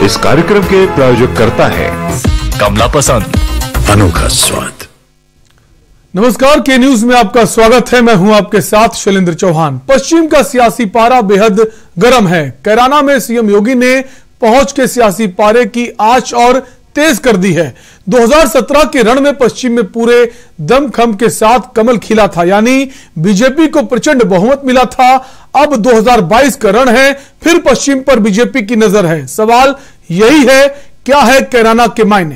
इस कार्यक्रम के प्रायोजक करता है कमला पसंद, अनोखा स्वाद। नमस्कार, के न्यूज में आपका स्वागत है। मैं हूं आपके साथ शैलेंद्र चौहान। पश्चिम का सियासी पारा बेहद गर्म है। कैराना में सीएम योगी ने पहुंच के सियासी पारे की आंच और तेज कर दी है। 2017 के रण में पश्चिम में पूरे दमखम के साथ कमल खिला था, यानी बीजेपी को प्रचंड बहुमत मिला था। अब 2022 का रण है, फिर पश्चिम पर बीजेपी की नजर है। सवाल यही है, क्या है कैराना के मायने?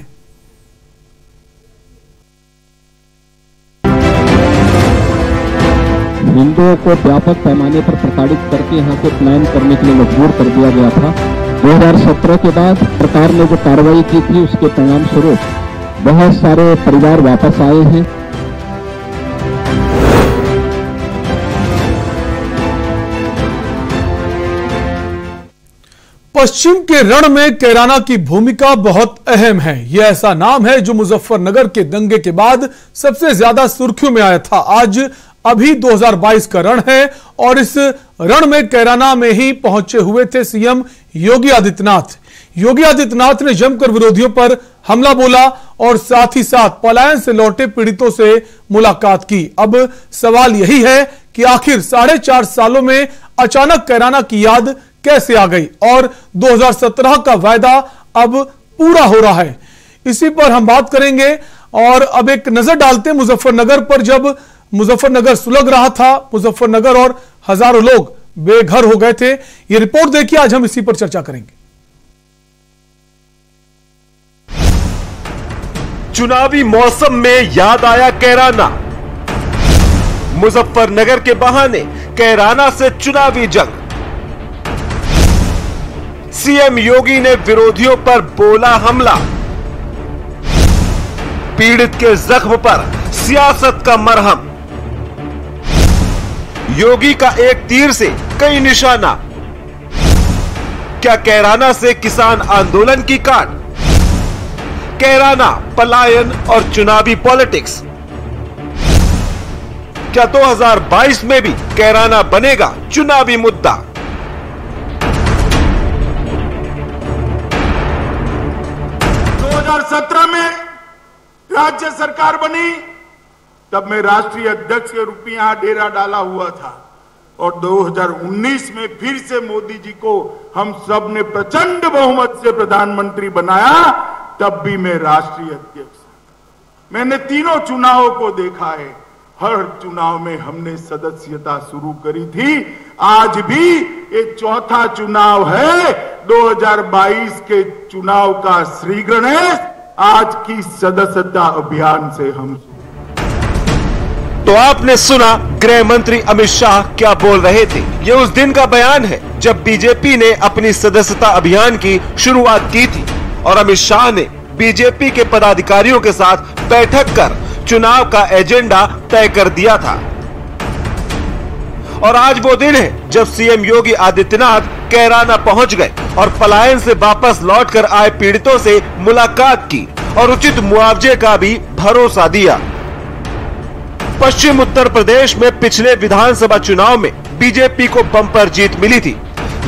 हिंदुओं को व्यापक पैमाने पर प्रताड़ित करके यहाँ से प्लान करने के लिए मजबूर कर दिया गया था। 2017 के बाद सरकार ने जो कार्रवाई की थी, उसके परिणाम स्वरूप बहुत सारे परिवार वापस आए हैं। पश्चिम के रण में कैराना की भूमिका बहुत अहम है। यह ऐसा नाम है जो मुजफ्फरनगर के दंगे के बाद सबसे ज्यादा सुर्खियों में आया था। आज अभी 2022 का रण है और इस रण में कैराना में ही पहुंचे हुए थे सीएम योगी आदित्यनाथ। योगी आदित्यनाथ ने जमकर विरोधियों पर हमला बोला और साथ ही साथ पलायन से लौटे पीड़ितों से मुलाकात की। अब सवाल यही है कि आखिर 4.5 सालों में अचानक कैराना की याद कैसे आ गई और 2017 का वायदा अब पूरा हो रहा है। इसी पर हम बात करेंगे और अब एक नजर डालते हैं मुजफ्फरनगर पर। जब मुजफ्फरनगर सुलग रहा था, मुजफ्फरनगर और हजारों लोग बेघर हो गए थे। ये रिपोर्ट देखिए, आज हम इसी पर चर्चा करेंगे। चुनावी मौसम में याद आया कैराना। मुजफ्फरनगर के बहाने कैराना से चुनावी जंग। सीएम योगी ने विरोधियों पर बोला हमला। पीड़ित के जख्म पर सियासत का मरहम। योगी का एक तीर से कई निशाना। क्या कैराना से किसान आंदोलन की काट? कैराना, पलायन और चुनावी पॉलिटिक्स। क्या 2022 में भी कैराना बनेगा चुनावी मुद्दा? में राज्य सरकार बनी, तब मैं राष्ट्रीय अध्यक्ष के रूप में यहां डेरा डाला हुआ था और 2019 में फिर से मोदी जी को हम सब ने प्रचंड बहुमत से प्रधानमंत्री बनाया, तब भी मैं राष्ट्रीय अध्यक्ष। मैंने तीनों चुनावों को देखा है। हर चुनाव में हमने सदस्यता शुरू करी थी। आज भी ये चौथा चुनाव है। 2022 के चुनाव का श्री गणेश आज की सदस्यता अभियान से हम। तो आपने सुना गृह मंत्री अमित शाह क्या बोल रहे थे। ये उस दिन का बयान है जब बीजेपी ने अपनी सदस्यता अभियान की शुरुआत की थी और अमित शाह ने बीजेपी के पदाधिकारियों के साथ बैठक कर चुनाव का एजेंडा तय कर दिया था। और आज वो दिन है जब सीएम योगी आदित्यनाथ कैराना पहुंच गए और पलायन से वापस लौटकर आए पीड़ितों से मुलाकात की और उचित मुआवजे का भी भरोसा दिया। पश्चिम उत्तर प्रदेश में पिछले विधानसभा चुनाव में बीजेपी को बम्पर जीत मिली थी,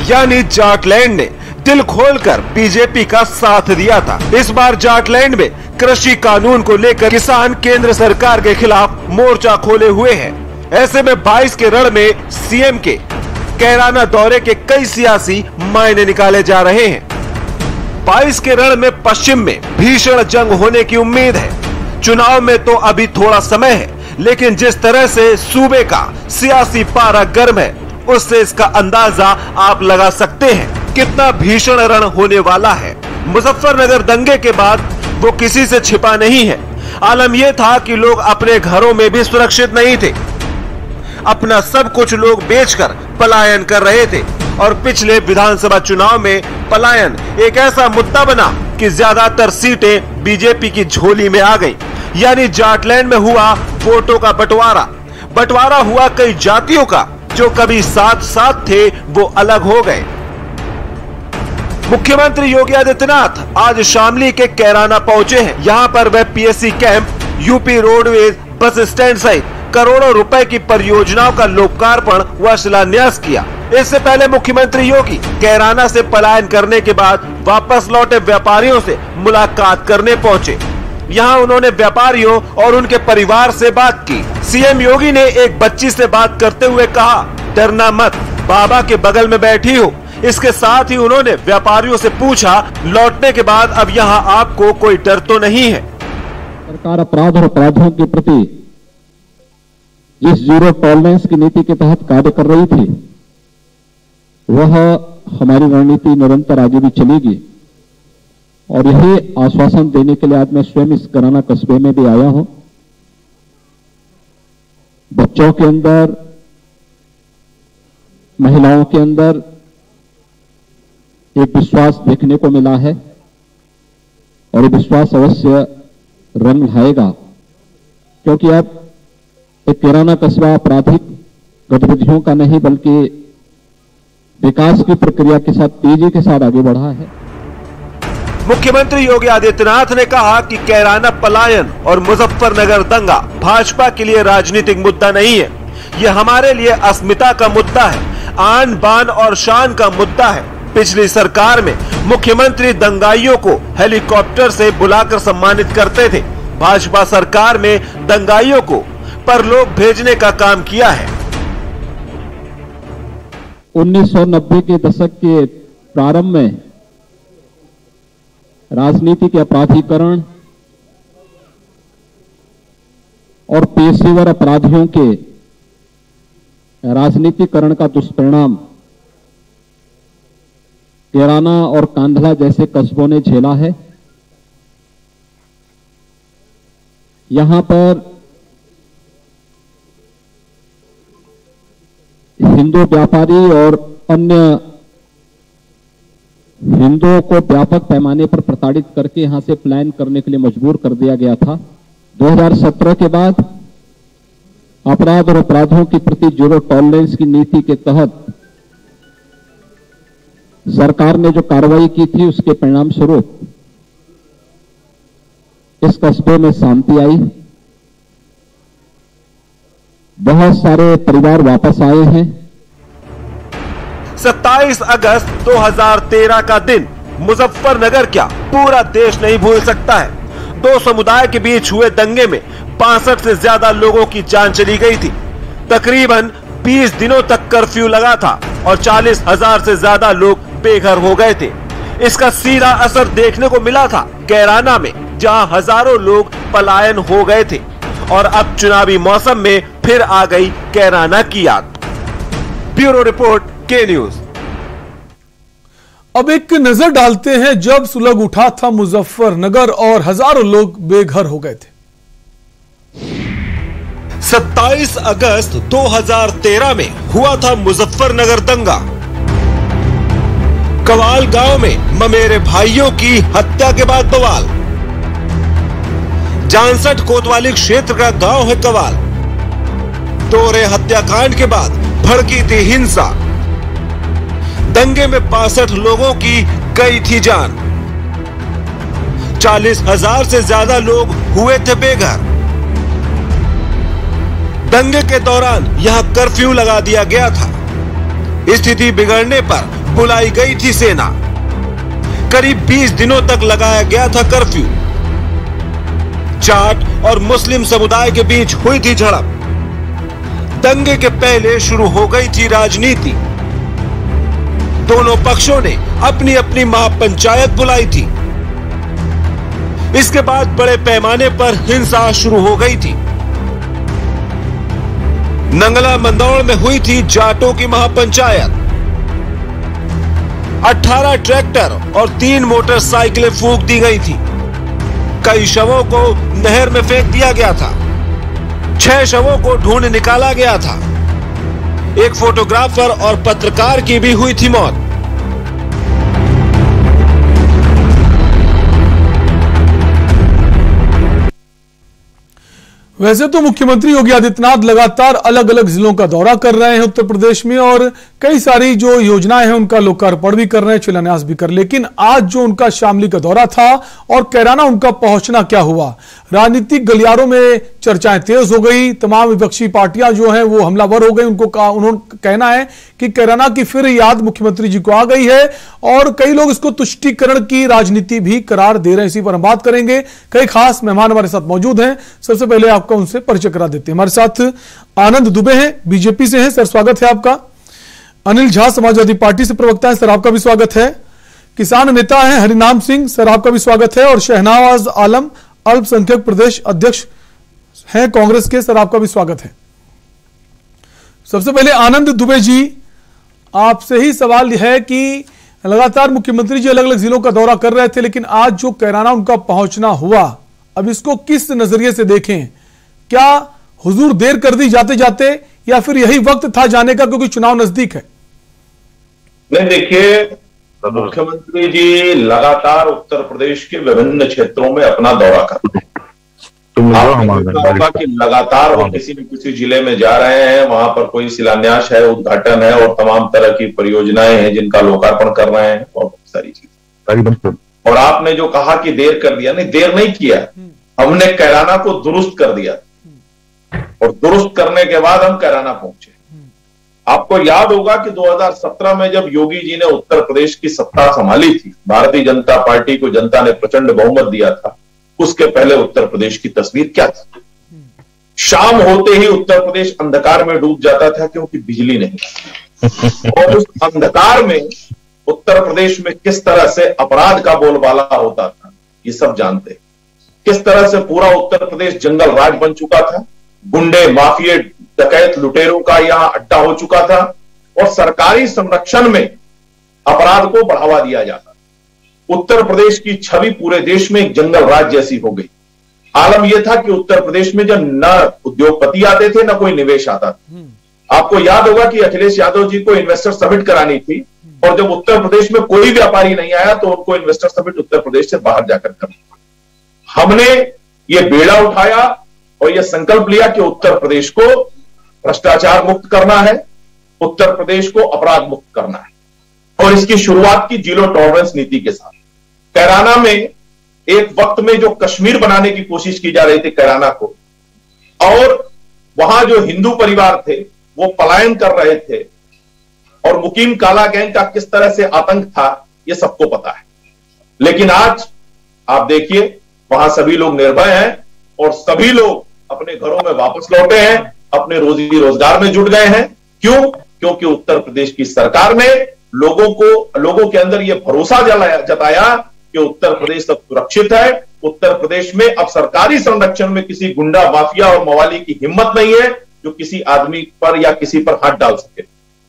यानी जाटलैंड ने दिल खोलकर बीजेपी का साथ दिया था। इस बार जाटलैंड में कृषि कानून को लेकर किसान केंद्र सरकार के खिलाफ मोर्चा खोले हुए हैं। ऐसे में 22 के रण में सीएम के कैराना दौरे के कई सियासी मायने निकाले जा रहे हैं। 22 के रण में पश्चिम में भीषण जंग होने की उम्मीद है। चुनाव में तो अभी थोड़ा समय है, लेकिन जिस तरह से सूबे का सियासी पारा गर्म है, उससे इसका अंदाजा आप लगा सकते हैं कितना भीषण रण होने वाला है। मुजफ्फरनगर दंगे के बाद वो किसी से छिपा नहीं है। आलम यह था कि लोग अपने घरों में भी सुरक्षित नहीं थे। अपना सब कुछ लोग बेचकर पलायन कर रहे थे और पिछले विधानसभा चुनाव में पलायन एक ऐसा मुद्दा बना कि ज्यादातर सीटें बीजेपी की झोली में आ गई। यानी जाटलैंड में हुआ वोटों का बंटवारा हुआ कई जातियों का। जो कभी साथ साथ थे वो अलग हो गए। मुख्यमंत्री योगी आदित्यनाथ आज शामली के कैराना पहुंचे हैं। यहां पर वह PSC camp, UP roadways bus stand सहित करोड़ों रुपए की परियोजनाओं का लोकार्पण व शिलान्यास किया। इससे पहले मुख्यमंत्री योगी कैराना से पलायन करने के बाद वापस लौटे व्यापारियों से मुलाकात करने पहुंचे। यहां उन्होंने व्यापारियों और उनके परिवार से बात की। सीएम योगी ने एक बच्ची से बात करते हुए कहा, डरना मत, बाबा के बगल में बैठी हो। इसके साथ ही उन्होंने व्यापारियों से पूछा, लौटने के बाद अब यहाँ आपको कोई डर तो नहीं है? सरकार अपराध और अपराधियों के प्रति जिस जीरो टॉलरेंस की नीति के तहत कार्य कर रही थी, वह हमारी रणनीति निरंतर आगे भी चलेगी। और यही आश्वासन देने के लिए आज मैं स्वयं इस कैराना कस्बे में भी आया हूं। बच्चों के अंदर, महिलाओं के अंदर एक विश्वास देखने को मिला है और ये विश्वास अवश्य रंग लाएगा, क्योंकि अब एक कैराना कस्बा आपराधिक गतिविधियों का नहीं बल्कि विकास की प्रक्रिया के साथ तेजी के साथ आगे बढ़ा है। मुख्यमंत्री योगी आदित्यनाथ ने कहा कि कैराना पलायन और मुजफ्फरनगर दंगा भाजपा के लिए राजनीतिक मुद्दा नहीं है, यह हमारे लिए अस्मिता का मुद्दा है, आन बान और शान का मुद्दा है। पिछली सरकार में मुख्यमंत्री दंगाइयों को हेलीकॉप्टर से बुलाकर सम्मानित करते थे। भाजपा सरकार में दंगाइयों को परलोक भेजने का काम किया है। 1990 के दशक के प्रारंभ में राजनीति के अपराधीकरण और पेशेवर अपराधियों के राजनीतिकरण का दुष्परिणाम कैराना और कांधला जैसे कस्बों ने झेला है। यहां पर हिंदू व्यापारी और अन्य हिंदुओं को व्यापक पैमाने पर प्रताड़ित करके यहां से पलायन करने के लिए मजबूर कर दिया गया था। 2017 के बाद अपराध और अपराधियों के प्रति जीरो टॉलरेंस की नीति के तहत सरकार ने जो कार्रवाई की थी, उसके परिणाम स्वरूप इस कस्बे में शांति आई। बहुत सारे परिवार वापस आए हैं। 27 अगस्त 2013 का दिन मुजफ्फरनगर क्या पूरा देश नहीं भूल सकता है। दो समुदाय के बीच हुए दंगे में 65 से ज्यादा लोगों की जान चली गई थी। तकरीबन 20 दिनों तक कर्फ्यू लगा था और 40,000 से ज्यादा लोग बेघर हो गए थे। इसका सीधा असर देखने को मिला था कैराना में, जहां हजारों लोग पलायन हो गए थे। और अब चुनावी मौसम में फिर आ गई कैराना की याद। ब्यूरो रिपोर्ट, के न्यूज। अब एक नजर डालते हैं जब सुलग उठा था मुजफ्फरनगर और हजारों लोग बेघर हो गए थे। 27 अगस्त 2013 में हुआ था मुजफ्फरनगर दंगा। कवाल गांव में ममेरे भाइयों की हत्या के बाद बवाल। जानसठ कोतवाली क्षेत्र का गांव है कवाल। तोरे हत्याकांड के बाद भड़की थी हिंसा। दंगे में 65 लोगों की गई थी जान। 40,000 से ज्यादा लोग हुए थे बेघर। दंगे के दौरान यहां कर्फ्यू लगा दिया गया था। स्थिति बिगड़ने पर बुलाई गई थी सेना। करीब 20 दिनों तक लगाया गया था कर्फ्यू। जाट और मुस्लिम समुदाय के बीच हुई थी झड़प। दंगे के पहले शुरू हो गई थी राजनीति। दोनों पक्षों ने अपनी अपनी महापंचायत बुलाई थी। इसके बाद बड़े पैमाने पर हिंसा शुरू हो गई थी। नंगला मंदौड़ में हुई थी जाटों की महापंचायत। 18 ट्रैक्टर और 3 मोटरसाइकिलें फूंक दी गई थी। कई शवों को नहर में फेंक दिया गया था। 6 शवों को ढूंढ निकाला गया था। एक फोटोग्राफर और पत्रकार की भी हुई थी मौत। वैसे तो मुख्यमंत्री योगी आदित्यनाथ लगातार अलग अलग जिलों का दौरा कर रहे हैं उत्तर प्रदेश में और कई सारी जो योजनाएं हैं उनका लोकार्पण भी कर रहे हैं, शिलान्यास भी कर, लेकिन आज जो उनका शामली का दौरा था और कैराना उनका पहुंचना क्या हुआ, राजनीतिक गलियारों में चर्चाएं तेज हो गई, तमाम विपक्षी पार्टियां जो हैं वो हमलावर हो गई। उन्होंने कहना है कि कैराना की फिर याद मुख्यमंत्री जी को आ गई है और कई लोग इसको तुष्टीकरण की राजनीति भी करार दे रहे हैं। इसी पर हम बात करेंगे। कई खास मेहमान हमारे साथ मौजूद हैं। सबसे पहले आपका उनसे परिचय करा देते हैं। हमारे साथ आनंद दुबे हैं, बीजेपी से हैं, सर स्वागत है आपका। अनिल झा समाजवादी पार्टी से प्रवक्ता है, सर आपका भी स्वागत है। किसान नेता हैं हरिनाम सिंह, सर आपका भी स्वागत है। और शहनवाज आलम अल्पसंख्यक प्रदेश अध्यक्ष हैं कांग्रेस के, सर आपका भी स्वागत है। सबसे पहले आनंद दुबे जी, आपसे ही सवाल है कि लगातार मुख्यमंत्री जी अलग अलग जिलों का दौरा कर रहे थे, लेकिन आज जो कैराना उनका पहुंचना हुआ, अब इसको किस नजरिए से देखें? क्या हुजूर देर कर दी जाते जाते या फिर यही वक्त था जाने का क्योंकि चुनाव नजदीक है? नहीं, देखिए, मुख्यमंत्री जी लगातार उत्तर प्रदेश के विभिन्न क्षेत्रों में अपना दौरा कर रहे हैं। कि लगातार वो किसी न किसी जिले में जा रहे हैं, वहां पर कोई शिलान्यास है, उद्घाटन है और तमाम तरह की परियोजनाएं हैं जिनका लोकार्पण कर रहे हैं और बहुत सारी चीजें। और आपने जो कहा कि देर कर दिया, नहीं, देर नहीं किया, हमने कैराना को दुरुस्त कर दिया और दुरुस्त करने के बाद हम कैराना पहुंचे। आपको याद होगा कि 2017 में जब योगी जी ने उत्तर प्रदेश की सत्ता संभाली थी, भारतीय जनता पार्टी को जनता ने प्रचंड बहुमत दिया था, उसके पहले उत्तर प्रदेश की तस्वीर क्या थी? शाम होते ही उत्तर प्रदेश अंधकार में डूब जाता था क्योंकि बिजली नहीं। और उस अंधकार में उत्तर प्रदेश में किस तरह से अपराध का बोलबाला होता था, ये सब जानते हैं। किस तरह से पूरा उत्तर प्रदेश जंगल राज बन चुका था, गुंडे, माफिया, डकैत, लुटेरों का यहां अड्डा हो चुका था और सरकारी संरक्षण में अपराध को बढ़ावा दिया जाता। उत्तर प्रदेश की छवि पूरे देश में एक जंगल राज जैसी हो गई। आलम यह था कि उत्तर प्रदेश में जब न उद्योगपति आते थे न कोई निवेश आता था। आपको याद होगा कि अखिलेश यादव जी को इन्वेस्टर समिट करानी थी और जब उत्तर प्रदेश में कोई व्यापारी नहीं आया तो उनको इन्वेस्टर समिट उत्तर प्रदेश से बाहर जाकर करना पड़ा। हमने ये बेड़ा उठाया और यह संकल्प लिया कि उत्तर प्रदेश को भ्रष्टाचार मुक्त करना है, उत्तर प्रदेश को अपराध मुक्त करना है और इसकी शुरुआत की जीरो टॉलरेंस नीति के साथ। कैराना में एक वक्त में जो कश्मीर बनाने की कोशिश की जा रही थी कैराना को, और वहां जो हिंदू परिवार थे वो पलायन कर रहे थे और मुकीम काला गैंग का किस तरह से आतंक था, ये सबको पता है। लेकिन आज आप देखिए, वहां सभी लोग निर्भय हैं और सभी लोग अपने घरों में वापस लौटे हैं, अपने रोजी रोजगार में जुट गए हैं। क्यों? क्योंकि उत्तर प्रदेश की सरकार ने लोगों के अंदर यह भरोसा जताया कि उत्तर प्रदेश अब सुरक्षित है। उत्तर प्रदेश में अब सरकारी संरक्षण में किसी गुंडा, माफिया और मवाली की हिम्मत नहीं है जो किसी आदमी पर या किसी पर हाथ डाल सके।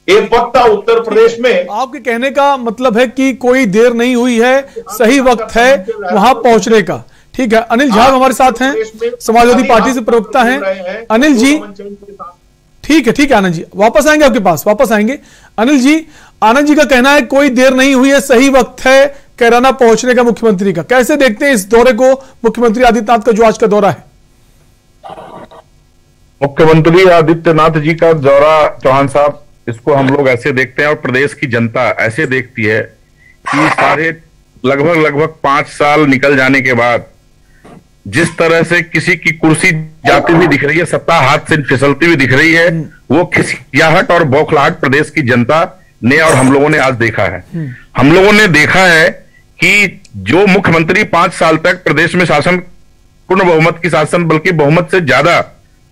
एक वक्त था उत्तर प्रदेश में, आपके कहने का मतलब है कि कोई देर नहीं हुई है, सही वक्त है वहां पहुंचने का। ठीक है, अनिल झा हमारे साथ हैं, समाजवादी पार्टी से प्रवक्ता हैं। अनिल जी, ठीक है आनंद जी, वापस आएंगे आपके पास, वापस आएंगे। अनिल जी, आनंद जी का कहना है कोई देर नहीं हुई है, सही वक्त है कैराना पहुंचने का मुख्यमंत्री का। कैसे देखते हैं इस दौरे को, मुख्यमंत्री आदित्यनाथ का जो आज का दौरा है? मुख्यमंत्री आदित्यनाथ जी का दौरा, चौहान साहब, इसको हम लोग ऐसे देखते हैं और प्रदेश की जनता ऐसे देखती है कि सारे लगभग 5 साल निकल जाने के बाद जिस तरह से किसी की कुर्सी जाती हुई दिख रही है, सत्ता हाथ से फिसलती हुई दिख रही है, वो खिसियाहट और बौखलाहट प्रदेश की जनता ने और हम लोगों ने आज देखा है। हम लोगों ने देखा है कि जो मुख्यमंत्री 5 साल तक प्रदेश में शासन, पूर्ण बहुमत की शासन, बल्कि बहुमत से ज्यादा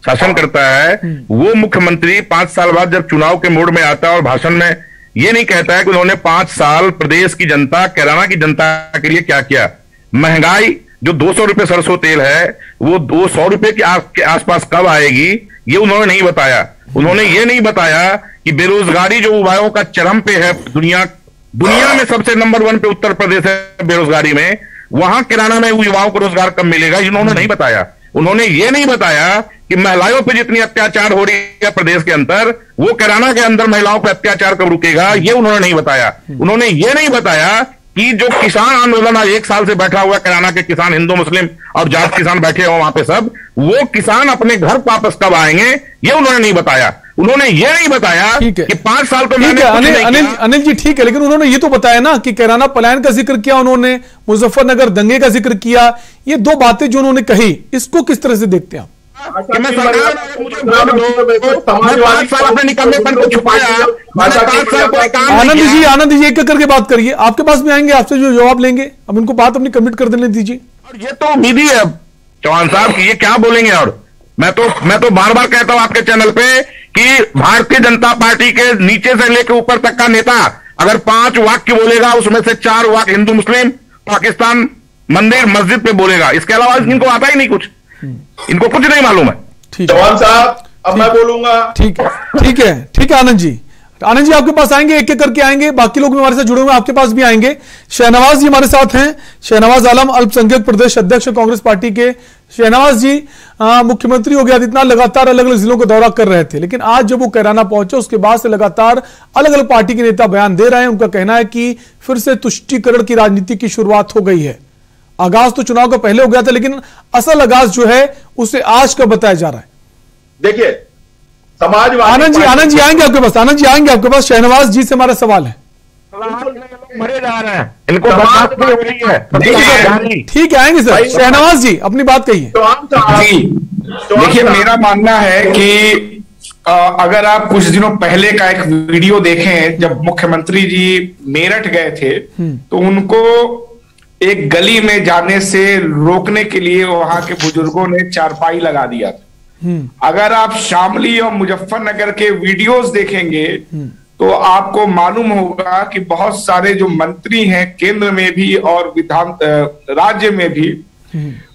शासन करता है, वो मुख्यमंत्री 5 साल बाद जब चुनाव के मोड में आता है और भाषण में ये नहीं कहता है कि उन्होंने 5 साल प्रदेश की जनता, कैराना की जनता के लिए क्या किया। महंगाई जो 200 रुपए सरसों तेल है वो 200 रुपए के आसपास कब आएगी, ये उन्होंने नहीं बताया। उन्होंने ये नहीं बताया कि बेरोजगारी जो युवाओं का चरम पे है, दुनिया में सबसे नंबर 1 पे उत्तर प्रदेश है बेरोजगारी में, वहां कैराना में युवाओं को रोजगार कब मिलेगा, इन्होंने नहीं बताया। उन्होंने ये नहीं बताया कि महिलाओं पे जितनी अत्याचार हो रही है प्रदेश के अंदर, वो कैराना के अंदर महिलाओं पे अत्याचार कब रुकेगा, ये उन्होंने नहीं बताया। उन्होंने ये नहीं बताया कि जो किसान आंदोलन आज 1 साल से बैठा हुआ है, कैराना के किसान, हिंदू मुस्लिम और जाट किसान बैठे हो वहां पे सब, वो किसान अपने घर वापस कब आएंगे ये उन्होंने नहीं बताया। उन्होंने ये नहीं बताया कि 5 साल तो मैंने अनिल जी ठीक है, लेकिन उन्होंने ये तो बताया ना कि कैराना पलायन का जिक्र किया, उन्होंने मुजफ्फरनगर दंगे का जिक्र किया। ये 2 बातें जो उन्होंने कही, इसको किस तरह से देखते हैं आप? आनंद जी एक करके बात करिए, आपके पास भी आएंगे, आपसे जो जवाब लेंगे। अब इनको बात अपनी कमिट कर देने दीजिए। और ये तो उम्मीद ही है चौहान साहब की ये क्या बोलेंगे। और मैं तो बार बार कहता हूं आपके चैनल पे कि भारतीय जनता पार्टी के नीचे से लेकर ऊपर तक का नेता अगर 5 वाक्य बोलेगा, उसमें से 4 वाक्य हिंदू मुस्लिम पाकिस्तान मंदिर मस्जिद पे बोलेगा। इसके अलावा इनको आता ही नहीं कुछ, इनको कुछ नहीं मालूम है। चौहान साहब अब मैं बोलूंगा। ठीक है आनंद जी आपके पास आएंगे, एक एक करके आएंगे। बाकी लोग भी हमारे साथ जुड़े हुए हैं, आपके पास भी आएंगे। शहनवाज जी हमारे साथ हैं, शहनवाज आलम, अल्पसंख्यक प्रदेश अध्यक्ष कांग्रेस पार्टी के। शहनवाज जी, मुख्यमंत्री योगी आदित्यनाथ लगातार अलग अलग जिलों का दौरा कर रहे थे, लेकिन आज जब वो कैराना पहुंचे उसके बाद से लगातार अलग अलग पार्टी के नेता बयान दे रहे हैं। उनका कहना है कि फिर से तुष्टीकरण की राजनीति की शुरुआत हो गई है। आगाज तो चुनाव का पहले हो गया था, लेकिन असल आगाज जो है उसे आज का बताया जा रहा है। देखिए समाजवादी आनंद जी आएंगे आपके पास, आनंद जी आएंगे आपके पास। शहनवाज जी से हमारा सवाल है। मरे जा रहे हैं, इनको बर्दाश्त नहीं हो रही है। ठीक है आएंगे सर। शहनवाज जी अपनी बात कहिए। देखिए मेरा मानना है कि अगर आप कुछ दिनों पहले का एक वीडियो देखें, जब मुख्यमंत्री जी मेरठ गए थे तो उनको एक गली में जाने से रोकने के लिए वहां के बुजुर्गों ने चारपाई लगा दिया था। अगर आप शामली और मुजफ्फरनगर के वीडियोस देखेंगे तो आपको मालूम होगा कि बहुत सारे जो मंत्री हैं केंद्र में भी और विधान राज्य में भी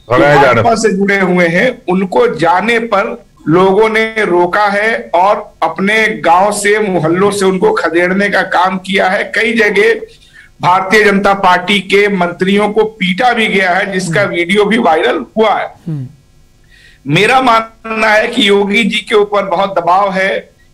भाजपा से जुड़े हुए हैं, उनको जाने पर लोगों ने रोका है और अपने गांव से मोहल्लों से उनको खदेड़ने का काम किया है। कई जगह भारतीय जनता पार्टी के मंत्रियों को पीटा भी गया है, जिसका वीडियो भी वायरल हुआ है। मेरा मानना है कि योगी जी के ऊपर बहुत दबाव है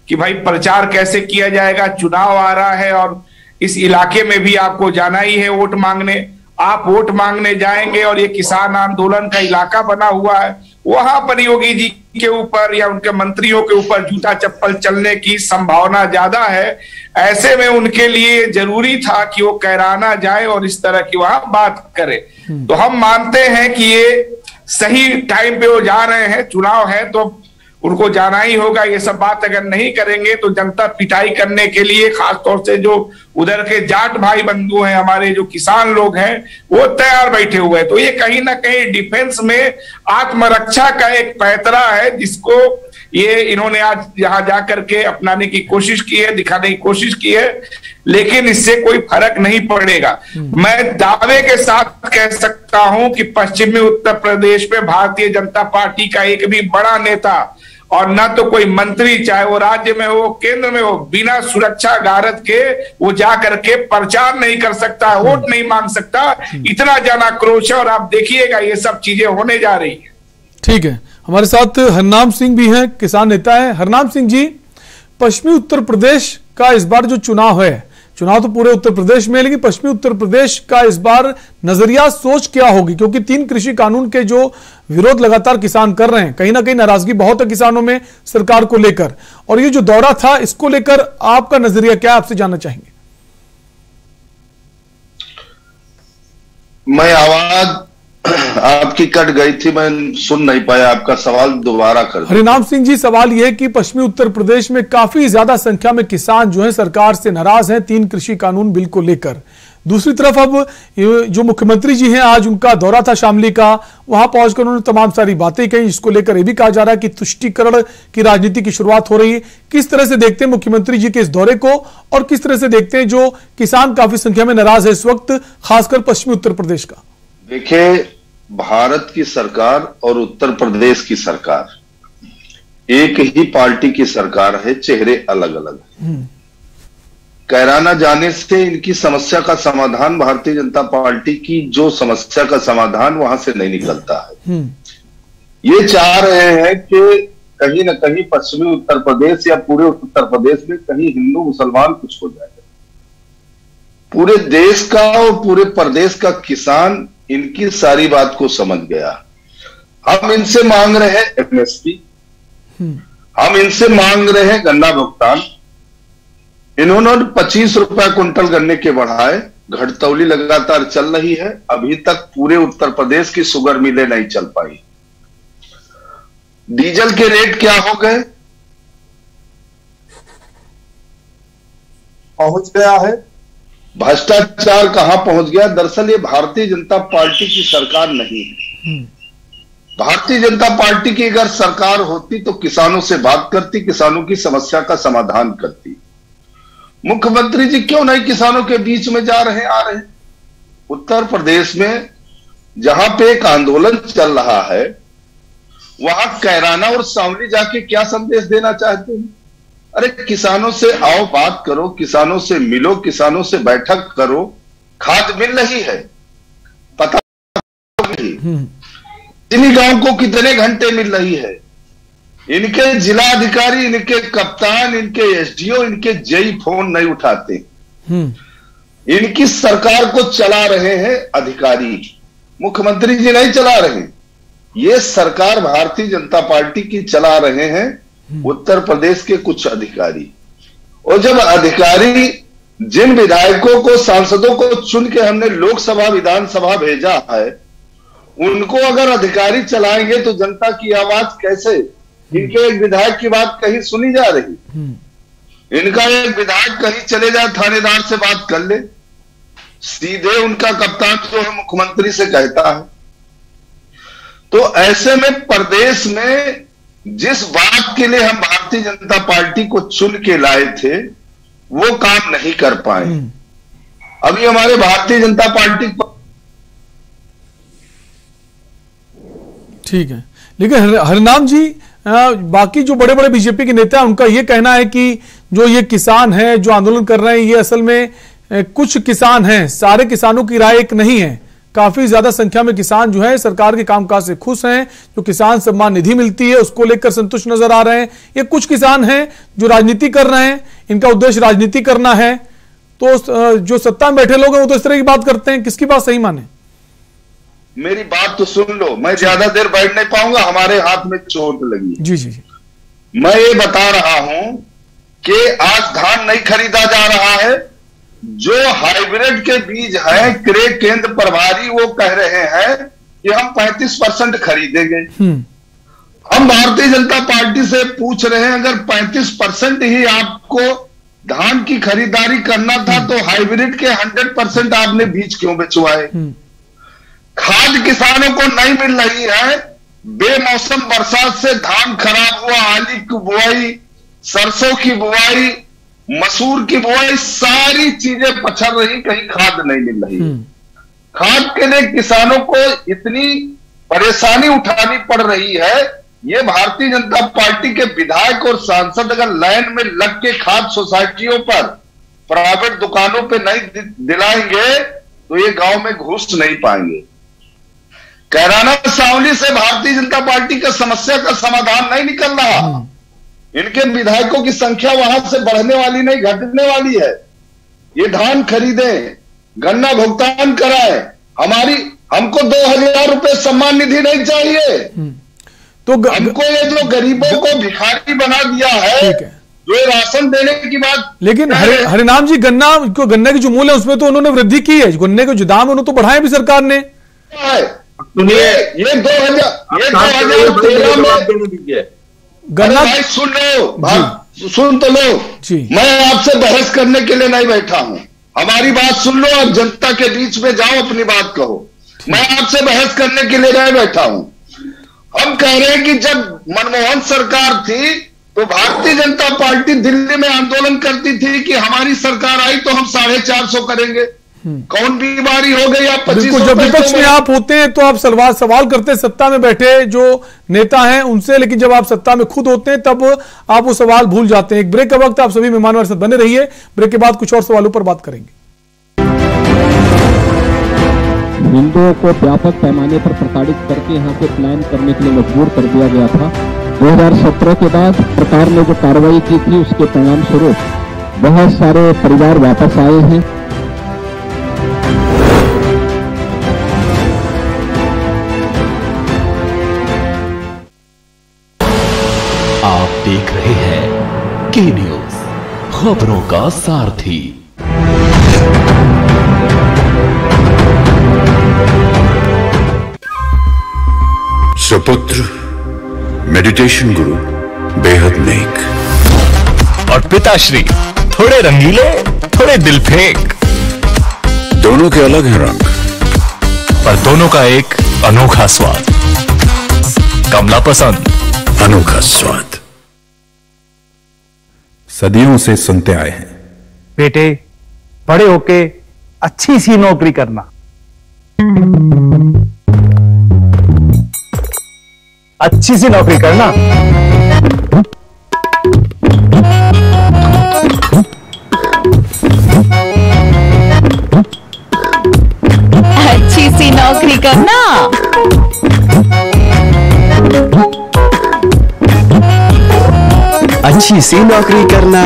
कि भाई प्रचार कैसे किया जाएगा, चुनाव आ रहा है और इस इलाके में भी आपको जाना ही है वोट मांगने। आप वोट मांगने जाएंगे और ये किसान आंदोलन का इलाका बना हुआ है, वहां पर योगी जी के ऊपर या उनके मंत्रियों के ऊपर जूता चप्पल चलने की संभावना ज्यादा है। ऐसे में उनके लिए जरूरी था कि वो कैराना जाए और इस तरह की वहां बात करे। तो हम मानते हैं कि ये सही टाइम पे वो जा रहे हैं, चुनाव है तो उनको जाना ही होगा। ये सब बात अगर नहीं करेंगे तो जनता पिटाई करने के लिए, खासतौर से जो उधर के जाट भाई बंधु हैं, हमारे जो किसान लोग हैं, वो तैयार बैठे हुए हैं। तो ये कहीं ना कहीं डिफेंस में आत्मरक्षा का एक पैतरा है, जिसको ये इन्होंने आज यहाँ जाकर के अपनाने की कोशिश की है, दिखाने की कोशिश की है, लेकिन इससे कोई फर्क नहीं पड़ेगा। मैं दावे के साथ कह सकता हूं कि पश्चिमी उत्तर प्रदेश में भारतीय जनता पार्टी का एक भी बड़ा नेता और ना तो कोई मंत्री, चाहे वो राज्य में हो केंद्र में हो, बिना सुरक्षा गारद के वो जा करके प्रचार नहीं कर सकता, वोट नहीं मांग सकता। इतना जनाक्रोश है और आप देखिएगा ये सब चीजें होने जा रही है। ठीक है, हमारे साथ हरनाम सिंह भी हैं, किसान नेता है। हरनाम सिंह जी, पश्चिमी उत्तर प्रदेश का इस बार जो चुनाव है, चुनाव तो पूरे उत्तर प्रदेश में है, लेकिन पश्चिमी उत्तर प्रदेश का इस बार नजरिया, सोच क्या होगी? क्योंकि 3 कृषि कानून के जो विरोध लगातार किसान कर रहे हैं, कहीं ना कहीं नाराजगी बहुत है किसानों में सरकार को लेकर, और ये जो दौरा था इसको लेकर आपका नजरिया क्या, आपसे जानना चाहेंगे। मैं आवाज आपकी कट गई थी, मैं सुन नहीं पाया, आपका सवाल दोबारा कर। हरिनाम सिंह जी, सवाल यह है कि पश्चिमी उत्तर प्रदेश में काफी ज्यादा संख्या में किसान जो है सरकार से नाराज हैं 3 कृषि कानून बिल को लेकर। दूसरी तरफ अब जो मुख्यमंत्री जी हैं, आज उनका दौरा था शामली का, वहां पहुंचकर उन्होंने तमाम सारी बातें कही, जिसको लेकर यह भी कहा जा रहा है कि तुष्टीकरण की राजनीति की शुरुआत हो रही है। किस तरह से देखते हैं मुख्यमंत्री जी के इस दौरे को, और किस तरह से देखते हैं जो किसान काफी संख्या में नाराज है इस वक्त, खासकर पश्चिमी उत्तर प्रदेश का? देखिए, भारत की सरकार और उत्तर प्रदेश की सरकार एक ही पार्टी की सरकार है, चेहरे अलग अलग हैं। कैराना जाने से इनकी समस्या का समाधान, भारतीय जनता पार्टी की जो समस्या का समाधान वहां से नहीं निकलता है। ये चाह रहे हैं कि कहीं ना कहीं पश्चिमी उत्तर प्रदेश या पूरे उत्तर प्रदेश में कहीं हिंदू मुसलमान कुछ हो जाए। पूरे देश का और पूरे प्रदेश का किसान इनकी सारी बात को समझ गया। हम इनसे मांग रहे हैं एमएसपी, हम इनसे मांग रहे हैं गन्ना भुगतान। इन्होंने 25 रुपए क्विंटल गन्ने के बढ़ाए, घटतौली लगातार चल रही है। अभी तक पूरे उत्तर प्रदेश की शुगर मिलें नहीं चल पाई। डीजल के रेट क्या हो गए? पहुंच गया है। भ्रष्टाचार कहां पहुंच गया? दरअसल ये भारतीय जनता पार्टी की सरकार नहीं है। भारतीय जनता पार्टी की अगर सरकार होती तो किसानों से बात करती, किसानों की समस्या का समाधान करती। मुख्यमंत्री जी क्यों नहीं किसानों के बीच में जा रहे आ रहे? उत्तर प्रदेश में जहां पे एक आंदोलन चल रहा है, वहां कैराना और शामली जाके क्या संदेश देना चाहते हैं? अरे किसानों से आओ, बात करो, किसानों से मिलो, किसानों से बैठक करो। खाद मिल रही है, पता नहीं इन्हीं गांव को कितने घंटे मिल रही है। इनके जिला अधिकारी, इनके कप्तान, इनके एसडीओ, इनके जेई फोन नहीं उठाते। इनकी सरकार को चला रहे हैं अधिकारी, मुख्यमंत्री जी नहीं चला रहे। ये सरकार भारतीय जनता पार्टी की चला रहे हैं उत्तर प्रदेश के कुछ अधिकारी। और जब अधिकारी, जिन विधायकों को, सांसदों को चुन के हमने लोकसभा विधानसभा भेजा है, उनको अगर अधिकारी चलाएंगे तो जनता की आवाज कैसे? इनके एक विधायक की बात कहीं सुनी जा रही? इनका एक विधायक कहीं चले जाए, थानेदार से बात कर ले, सीधे उनका कप्तान जो है मुख्यमंत्री से कहता है। तो ऐसे में प्रदेश में जिस बात के लिए हम भारतीय जनता पार्टी को चुन के लाए थे, वो काम नहीं कर पाए। अभी हमारे भारतीय जनता पार्टी ठीक है, लेकिन हरिनाम जी, बाकी जो बड़े बड़े बीजेपी के नेता हैं उनका यह कहना है कि जो ये किसान हैं जो आंदोलन कर रहे हैं, ये असल में कुछ किसान हैं, सारे किसानों की राय एक नहीं है। काफी ज्यादा संख्या में किसान जो है सरकार के कामकाज से खुश हैं, जो किसान सम्मान निधि मिलती है उसको लेकर संतुष्ट नजर आ रहे हैं। ये कुछ किसान हैं जो राजनीति कर रहे हैं, इनका उद्देश्य राजनीति करना है। तो जो सत्ता में बैठे लोग हैं वो तो इस तरह की बात करते हैं, किसकी बात सही माने? मेरी बात तो सुन लो, मैं ज्यादा देर बैठ नहीं पाऊंगा, हमारे हाथ में चोट लगी। जी जी, मैं ये बता रहा हूं कि आज धान नहीं खरीदा जा रहा है। जो हाइब्रिड के बीज हैं, क्रय केंद्र प्रभारी वो कह रहे हैं कि हम 35% खरीदेंगे। हम भारतीय जनता पार्टी से पूछ रहे हैं, अगर 35% ही आपको धान की खरीदारी करना था तो हाइब्रिड के 100% आपने बीज क्यों बेचवाए? खाद किसानों को नहीं मिल रही है। बेमौसम बरसात से धान खराब हुआ, आलू की बुआई, सरसों की बुआई, मसूर की बुआई, सारी चीजें पछड़ रही, कहीं खाद नहीं मिल रही। खाद के लिए किसानों को इतनी परेशानी उठानी पड़ रही है। ये भारतीय जनता पार्टी के विधायक और सांसद अगर लाइन में लग के खाद सोसाइटियों पर, प्राइवेट दुकानों पे नहीं दिलाएंगे तो ये गांव में घुस नहीं पाएंगे। कैराना शामली से भारतीय जनता पार्टी का समस्या का समाधान नहीं निकल रहा। इनके विधायकों की संख्या वहां से बढ़ने वाली नहीं, घटने वाली है। ये धान खरीदें, गन्ना भुगतान कराएं, हमको 2000 रुपए सम्मान निधि नहीं चाहिए। तो हमको ये जो गरीबों को भिखारी बना दिया है, जो ये राशन देने की बात। लेकिन हरिनाम जी, गन्ने की जो मूल्य है उसमें तो उन्होंने वृद्धि की है, गन्ने के जो दाम उन्होंने तो बढ़ाए भी सरकार ने। ये 2013 में गन्ना, सुन लो, सुन तो लो, मैं आपसे बहस करने के लिए नहीं बैठा हूं। हमारी बात सुन लो, अब जनता के बीच में जाओ, अपनी बात कहो। मैं आपसे बहस करने के लिए नहीं बैठा हूं। हम कह रहे हैं कि जब मनमोहन सरकार थी तो भारतीय जनता पार्टी दिल्ली में आंदोलन करती थी कि हमारी सरकार आई तो हम 450 करेंगे। कौन बीमारी हो गई? आप 25। जब विपक्ष में आप होते हैं तो आप सवाल करते हैं सत्ता में बैठे जो नेता हैं उनसे, लेकिन जब आप सत्ता में खुद होते हैं तब आप वो सवाल भूल जाते हैं। एक ब्रेक का वक्त, आप सभी मेहमान हमारे साथ बने रहिए। ब्रेक के बाद कुछ और सवालों पर बात करेंगे। हिंदुओं को व्यापक पैमाने पर प्रताड़ित करके यहाँ से प्लान करने के लिए मजबूर कर दिया गया था। 2017 के बाद सरकार ने जो कार्रवाई की थी उसके परिणाम स्वरूप बहुत सारे परिवार वापस आए हैं। देख रहे हैं की न्यूज, खबरों का सारथी। सुपुत्र मेडिटेशन गुरु बेहद नेक और पिताश्री थोड़े रंगीले, थोड़े दिलफेक। दोनों के अलग हैं रंग, पर दोनों का एक अनोखा स्वाद। कमला पसंद, अनोखा स्वाद। सदियों से सुनते आए हैं, बेटे बड़े होके अच्छी सी नौकरी करना, अच्छी सी नौकरी करना। अच्छी सी नौकरी करना। अच्छी सी नौकरी करना।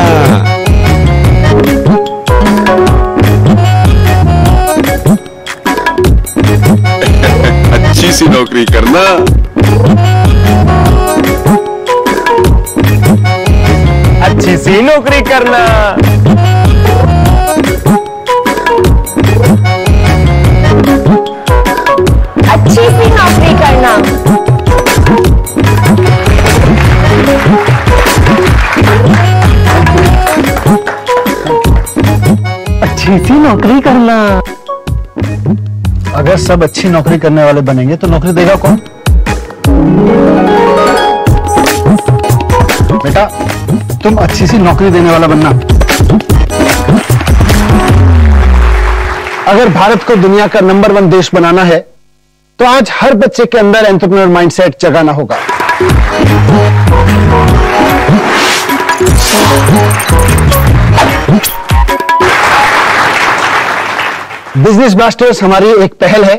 अच्छी सी नौकरी करना। अच्छी सी नौकरी करना। अच्छी सी नौकरी करना। अच्छी सी नौकरी करना। अगर सब अच्छी नौकरी करने वाले बनेंगे तो नौकरी देगा कौन? बेटा तुम अच्छी सी नौकरी देने वाला बनना। अगर भारत को दुनिया का नंबर 1 देश बनाना है तो आज हर बच्चे के अंदर एंटरप्रेन्योर माइंडसेट जगाना होगा। बिजनेस ब्लास्टर्स हमारी एक पहल है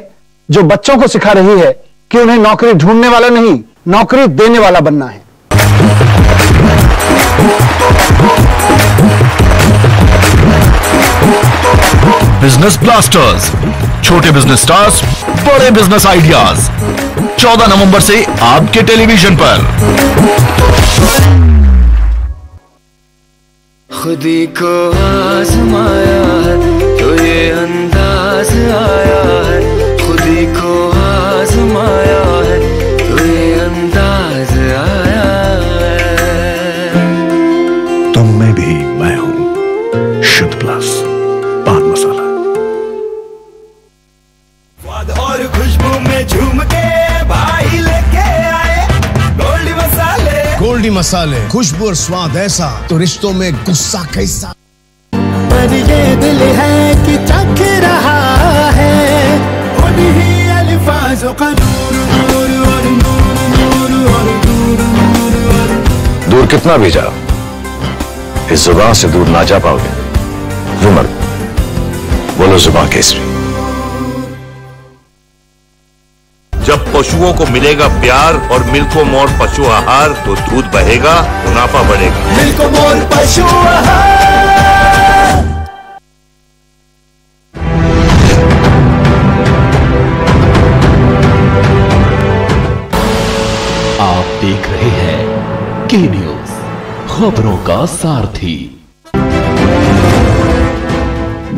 जो बच्चों को सिखा रही है कि उन्हें नौकरी ढूंढने वाला नहीं, नौकरी देने वाला बनना है। बिजनेस ब्लास्टर्स, छोटे बिजनेस स्टार्स, बड़े बिजनेस आइडियाज। 14 नवंबर से आपके टेलीविजन पर। खुदी को आजमाया है तो ये अंदाज आया है। खुदी को आजमाया है तो ये अंदाज आया है। तुम में भी मैं हूं, शुद्ध प्लस पान मसाला। स्वाद और खुशबू में झूम के भाई लेके आए गोल्डी मसाले। गोल्डी मसाले, खुशबू और स्वाद ऐसा तो रिश्तों में गुस्सा कैसा। पर ये दिल है कि चख रहा है उन्हीं अल्फाजों का नूर नूर और नूर नूर और नूर नूर और। दूर कितना भी जाओ, इस जुबान से दूर ना जा पाओगे। वो मर्द, बोलो जुबान केसरी। जब पशुओं को मिलेगा प्यार और मिल्को मोर पशु आहार तो दूध बहेगा, मुनाफा बढ़ेगा। मिल्को मोर पशु आहार। आप देख रहे हैं की न्यूज, खबरों का सारथी।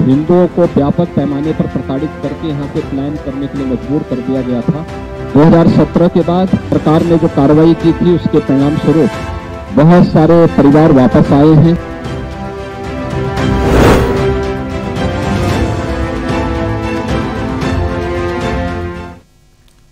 हिंदुओं को व्यापक पैमाने पर प्रताड़ित करके यहाँ से पलायन करने के लिए मजबूर कर दिया गया था। 2017 के बाद सरकार ने जो कार्रवाई की थी उसके परिणाम स्वरूप बहुत सारे परिवार वापस आए हैं।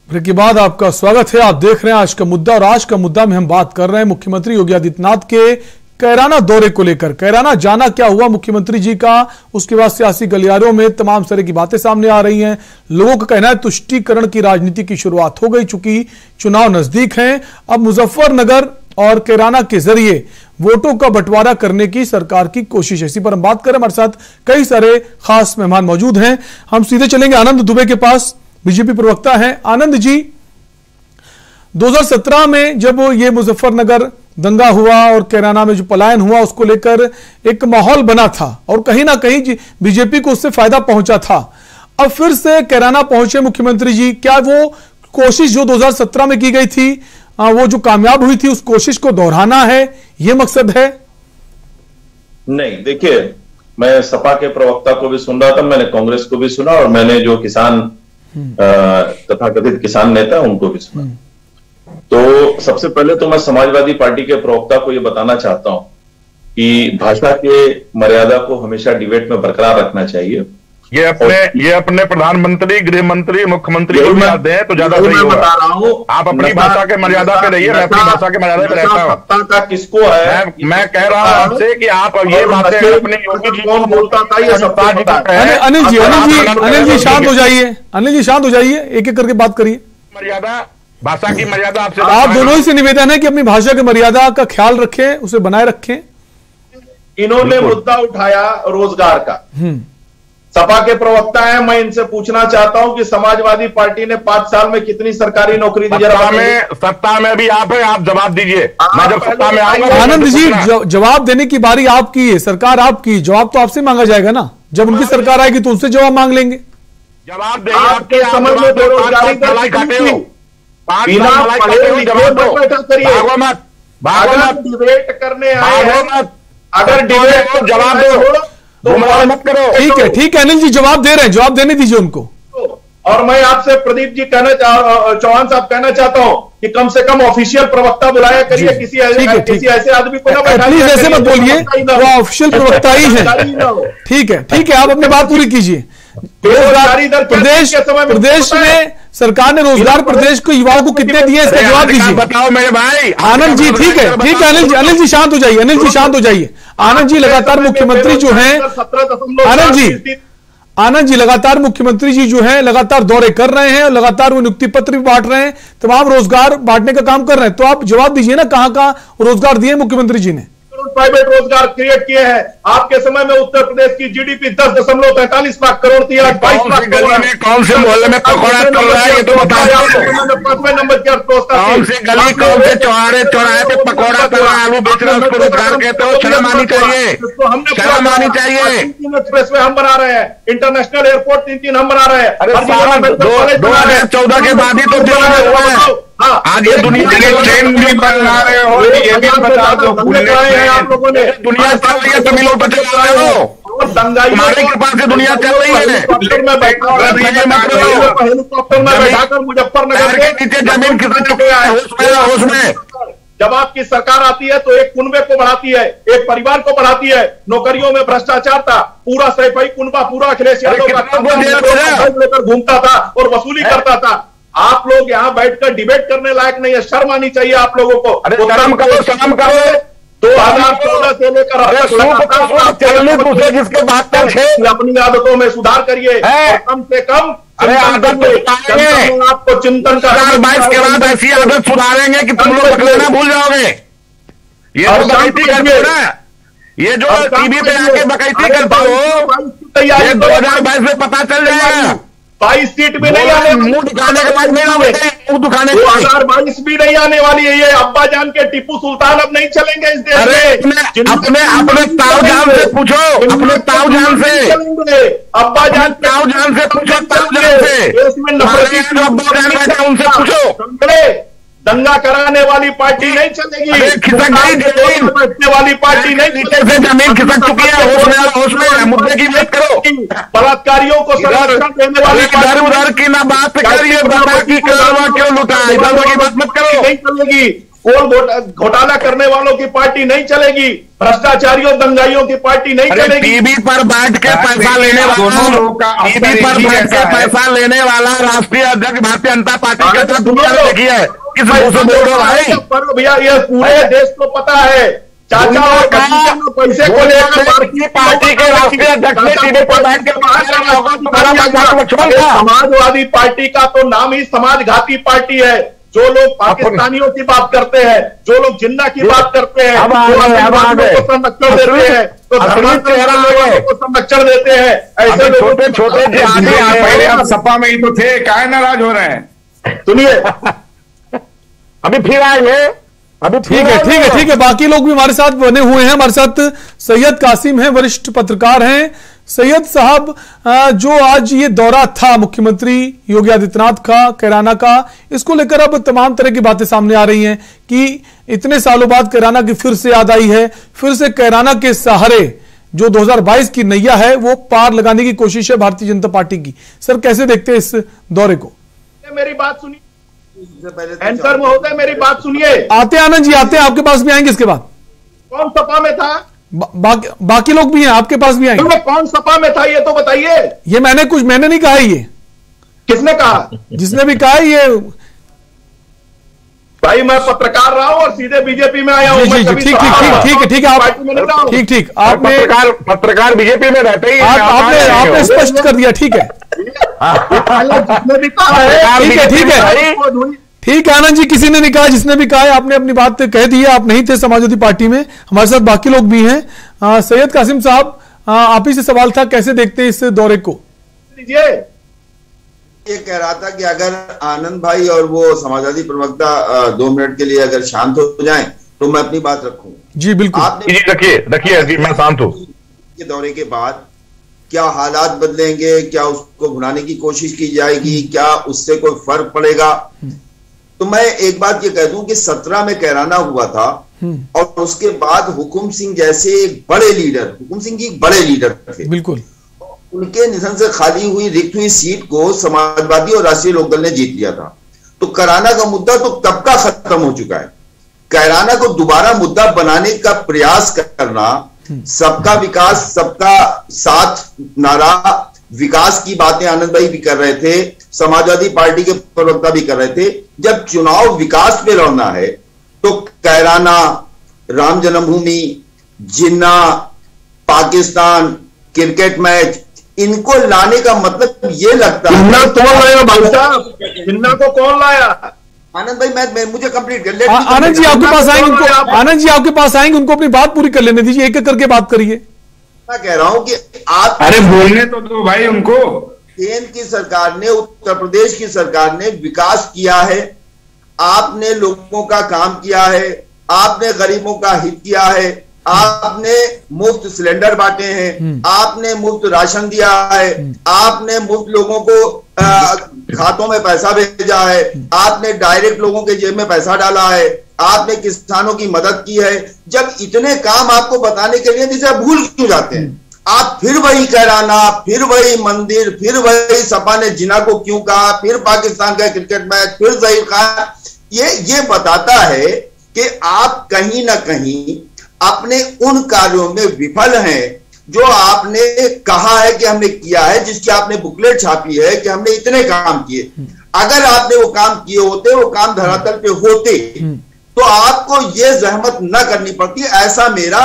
ब्रेक के बाद आपका स्वागत है। आप देख रहे हैं आज का मुद्दा, और आज का मुद्दा में हम बात कर रहे हैं मुख्यमंत्री योगी आदित्यनाथ के कैराना दौरे को लेकर। कैराना जाना क्या हुआ मुख्यमंत्री जी का, उसके बाद सियासी गलियारों में तमाम तरह की बातें सामने आ रही हैं। लोगों का कहना है तुष्टीकरण की राजनीति की शुरुआत हो गई, चूंकि चुनाव नजदीक हैं। अब मुजफ्फरनगर और कैराना के जरिए वोटों का बंटवारा करने की सरकार की कोशिश है। इसी पर हम बात करें, हमारे साथ कई सारे खास मेहमान मौजूद हैं। हम सीधे चलेंगे आनंद दुबे के पास, बीजेपी प्रवक्ता हैं। आनंद जी, 2017 में जब ये मुजफ्फरनगर दंगा हुआ और कैराना में जो पलायन हुआ उसको लेकर एक माहौल बना था और कहीं ना कहीं बीजेपी को उससे फायदा पहुंचा था। अब फिर से कैराना पहुंचे मुख्यमंत्री जी, क्या वो कोशिश जो 2017 में की गई थी वो जो कामयाब हुई थी उस कोशिश को दोहराना है, ये मकसद है? नहीं, देखिए, मैं सपा के प्रवक्ता को भी सुन रहा था, मैंने कांग्रेस को भी सुना और मैंने जो किसान तथाकथित किसान नेता उनको भी सुना। तो सबसे पहले तो मैं समाजवादी पार्टी के प्रवक्ता को यह बताना चाहता हूं कि भाषा के मर्यादा को हमेशा डिबेट में बरकरार रखना चाहिए। ये अपने प्रधानमंत्री, गृह मंत्री, मुख्यमंत्री को भी याद दें तो ज्यादा सही होगा। बता रहा हूं, आप अपनी भाषा के मर्यादा पे रहिए, मैं अपनी भाषा के मर्यादा पे रहता हूँ। सत्ता का किसको है? मैं कह रहा हूँ आपसे कि आप ये बातें अपने योगी जी कौन बोलता था, ये सत्ता जी का है। अनिल जी शांत हो जाइए, अनिल जी शांत हो जाइए, एक एक करके बात करिए। मर्यादा, भाषा की मर्यादा आपसे, आप दोनों ही से निवेदन है कि अपनी भाषा की मर्यादा का ख्याल रखें, उसे बनाए रखें। इन्होंने मुद्दा उठाया रोजगार का, सपा के प्रवक्ता हैं, मैं इनसे पूछना चाहता हूं कि समाजवादी पार्टी ने 5 साल में कितनी सरकारी नौकरी दी? सत्ता में भी आप है, आप जवाब दीजिए। मैं जब सत्ता में आऊंगा। आनंद जी, जवाब देने की बारी आपकी है, सरकार आपकी, जवाब तो आपसे मांगा जाएगा ना। जब उनकी सरकार आएगी तो उनसे जवाब मांग लेंगे। जवाब दें। आपके समझ में बेरोजगारी डिबेट करने आए, अगर डिबेट जवाब दो, मत करो। ठीक है अनिल जी, जवाब दे रहे हैं, जवाब देने दीजिए उनको। और मैं आपसे प्रदीप जी चौहान साहब कहना चाहता हूं कि कम से कम ऑफिशियल प्रवक्ता बुलाया करिए, किसी ऐसे आदमी को ना बैठा। प्लीज ऐसे मत बोलिए, वो ऑफिशियल प्रवक्ता ही है। ठीक है, आप अपनी बात पूरी कीजिए। प्रदेश में सरकार ने रोजगार प्रदेश को युवाओं को कितने दिए, इसका जवाब दीजिए। बताओ मेरे भाई। आनंद जी, ठीक है अनिल जी शांत हो जाइए, आनंद जी लगातार मुख्यमंत्री जो हैं, आनंद जी लगातार मुख्यमंत्री जी जो हैं लगातार दौरे कर रहे हैं और लगातार वो नियुक्ति पत्र भी बांट रहे हैं, तमाम रोजगार बांटने का काम कर रहे हैं। तो आप जवाब दीजिए ना, कहां रोजगार दिए मुख्यमंत्री जी ने? प्राइवेट रोजगार क्रिएट किए हैं। आपके समय में उत्तर प्रदेश की जीडीपी 10.43 लाख करोड़ थी, आज 22 लाख करोड़ है। कौन से मोहल्ले में पकौड़ा चल रहा है ये तो बताइए। 5वें नंबर की अर्थव्यवस्था, कौन से गली, कौन से चौराहे पे पकौड़ा चल रहा है, आलू बेच रहा है, उसको रोजगार कहते हो? शर्म आनी चाहिए, शर्म आनी चाहिए। 3 एक्सप्रेसवे हम बना रहे हैं, इंटरनेशनल एयरपोर्ट 3 हम बना रहे हैं। 2014 के बाद ही तो दिल्ली में हुआ है। आज ये दुनिया ट्रेन भी बना रहे हो, ये भी बता दो, आप लोगों ने दुनिया चल रही है, तुम लोग तो चला रहे हो। हमारे कृपा से दुनिया चल रही है। हेलीकॉप्टर में बैठाकर मुजफ्फरनगर के नीचे जमीन खिसक चुके हैं, होश में। जब आपकी सरकार आती है तो एक कुनबे को बढ़ाती है, एक परिवार को बढ़ाती है। नौकरियों में भ्रष्टाचार था, पूरा सैफई कुनबा, पूरा अखिलेश यादव का लेकर घूमता था और वसूली करता था। आप लोग यहाँ बैठकर डिबेट करने लायक नहीं है, शर्म आनी चाहिए आप लोगों को। अरे शर्म करो, शर्म करो। 2014 से लेकर जिसके बात पर अपनी आदतों में सुधार करिए, कम से कम आपको चिंतन का 2022 के बाद ऐसी आदत सुधारेंगे कि तुम लोग बकलेना भूल जाओगे। ये तो बकैती करते हो ना, ये जो टीवी पे आके बकैती करते हो, ये 2022 में पता चल जाएगा। 22 सीट भी नहीं आने, मुंह दिखाने के बाद नहीं होंगे, मुंह दिखाने के 2022 भी नहीं आने वाली है। ये अब्बा जान के टिप्पू सुल्तान अब नहीं चलेंगे इस देश में। अपने ताऊ जान से पूछो, अपने ताऊ जान से, अब्बा जान ताऊ जान से पूछो, ताऊ जान से, जो अब्बा जान बैठे उनसे पूछो। दंगा कराने वाली पार्टी नहीं चलेगी, खिसक गई जमीन, बैठने वाली पार्टी नहीं, नीचे से जमीन खिसक चुकी है। होश में मुद्दे की बात करो। बलात्कारियों को संरक्षण देने वाली इधर उधर की ना बात करिए, बता की क्यों लुटा, इधर की बात मत करो। नहीं चलेगी, कोल घोटाला करने वालों की पार्टी नहीं चलेगी, भ्रष्टाचारियों दंगाइयों की पार्टी नहीं चलेगी। टीवी पर बैठ के पैसा लेने वाला, टीवी पर बैठ के पैसा लेने वाला राष्ट्रीय अध्यक्ष भारतीय जनता पार्टी के साथ दुनिया में देखी है। किस मुंह से बोल रहे हो भाई? पर भैया ये पूरे देश को पता है, चाचा और पैसे को लेकर पार्टी के राष्ट्रीय अध्यक्ष ने टीवी पर बैठ के समाजवादी पार्टी का तो नाम ही समाजघाती पार्टी है। जो लोग पाकिस्तानियों की बात करते हैं, जो लोग जिन्ना की बात करते हैं, को संरक्षण देते हैं, तो धर्मांतरण को संरक्षण देते हैं, ऐसे छोटे छोटे पहले आप सपा में ही तो थे, काहे नाराज हो रहे हैं? सुनिए, अभी फिर आएंगे, अभी ठीक है। बाकी लोग भी हमारे साथ बने हुए हैं। हमारे साथ सैयद कासिम हैं, वरिष्ठ पत्रकार हैं, सैयद साहब, जो आज ये दौरा था मुख्यमंत्री योगी आदित्यनाथ का कैराना का, इसको लेकर अब तमाम तरह की बातें सामने आ रही हैं कि इतने सालों बाद कैराना की फिर से याद आई है, फिर से कैराना के सहारे जो 2022 की नैया है वो पार लगाने की कोशिश है भारतीय जनता पार्टी की। सर, कैसे देखते हैं इस दौरे को? मेरी बात सुनिए, एंकर महोदय मेरी बात सुनिए। आते आनंद जी, आते हैं, आपके पास भी आएंगे इसके बाद। कौन सपा में था? बाकी लोग भी हैं, आपके पास भी आएंगे। कौन सपा में था ये तो बताइए। ये मैंने नहीं कहा, ये किसने कहा? जिसने भी कहा ये भाई, मैं पत्रकार रहा हूं और सीधे बीजेपी में आया हूं। ठीक है आप पत्रकार बीजेपी में रहते ही, आपने स्पष्ट कर दिया। ठीक है ठीक है आनंद जी, किसी ने नहीं कहा, जिसने भी कहा है आपने अपनी बात कह दी है। आप नहीं थे समाजवादी पार्टी में, हमारे साथ बाकी लोग भी हैं। सैयद कासिम साहब, आप ही से सवाल था, कैसे देखते हैं इस दौरे को? ये कह रहा था कि अगर आनंद भाई और वो समाजवादी प्रवक्ता 2 मिनट के लिए अगर शांत हो जाएं तो मैं अपनी बात रखूं। जी बिल्कुल, आपने रखिए जी, मैं शांत हूं। ये दौरे के बाद क्या हालात बदलेंगे, क्या उसको भुनाने की कोशिश की जाएगी, क्या उससे कोई फर्क पड़ेगा? तो मैं एक बात ये कह दूं कि 17 में कैराना हुआ था और उसके बाद हुकुम सिंह जैसे एक बड़े लीडर, हुकुम सिंह जी बड़े लीडर थे, बिल्कुल, उनके निधन से खाली हुई रिक्त हुई सीट को समाजवादी और राष्ट्रीय लोकदल ने जीत लिया था। तो कैराना का मुद्दा तो तब का खत्म हो चुका है। कैराना को दोबारा मुद्दा बनाने का प्रयास करना, सबका विकास सबका साथ नारा, विकास की बातें आनंद भाई भी कर रहे थे, समाजवादी पार्टी के प्रवक्ता भी कर रहे थे। जब चुनाव विकास पे लड़ना है तो कैराना, राम जन्मभूमि, जिन्ना, पाकिस्तान, क्रिकेट मैच, इनको लाने का मतलब ये लगता है। जिन्ना कौन लाया भाई साहब? जिन्ना को कौन लाया? आनंद भाई, मैं मुझे कंप्लीट कर ले। आनंद जी आपके पास आएंगे, उनको आनंद जी आपके पास आएंगे, उनको अपनी बात पूरी कर लेने दीजिए, एक एक करके बात करिए। मैं कह रहा हूं कि आप, अरे बोलने तो दो भाई उनको। केंद्र की सरकार ने, उत्तर प्रदेश की सरकार ने विकास किया है, आपने लोगों का काम किया है, आपने गरीबों का हित किया है, आपने मुफ्त सिलेंडर बांटे हैं, आपने मुफ्त राशन दिया है, आपने मुफ्त लोगों को खातों में पैसा भेजा है, आपने डायरेक्ट लोगों के जेब में पैसा डाला है, आपने किसानों की मदद की है। जब इतने काम आपको बताने के लिए जिसे आप भूल क्यों जाते हैं? आप फिर वही कैराना, फिर वही मंदिर, फिर वही सपा ने जिन्ना को क्यों कहा, फिर पाकिस्तान का क्रिकेट मैच, फिर जहीर खान। ये बताता है कि आप कहीं ना कहीं अपने उन कार्यों में विफल हैं जो आपने कहा है कि हमने किया है, जिसकी आपने बुकलेट छापी है कि हमने इतने काम किए। अगर आपने वो काम किए होते, वो काम धरातल पे होते, तो आपको ये जहमत न करनी पड़ती। ऐसा मेरा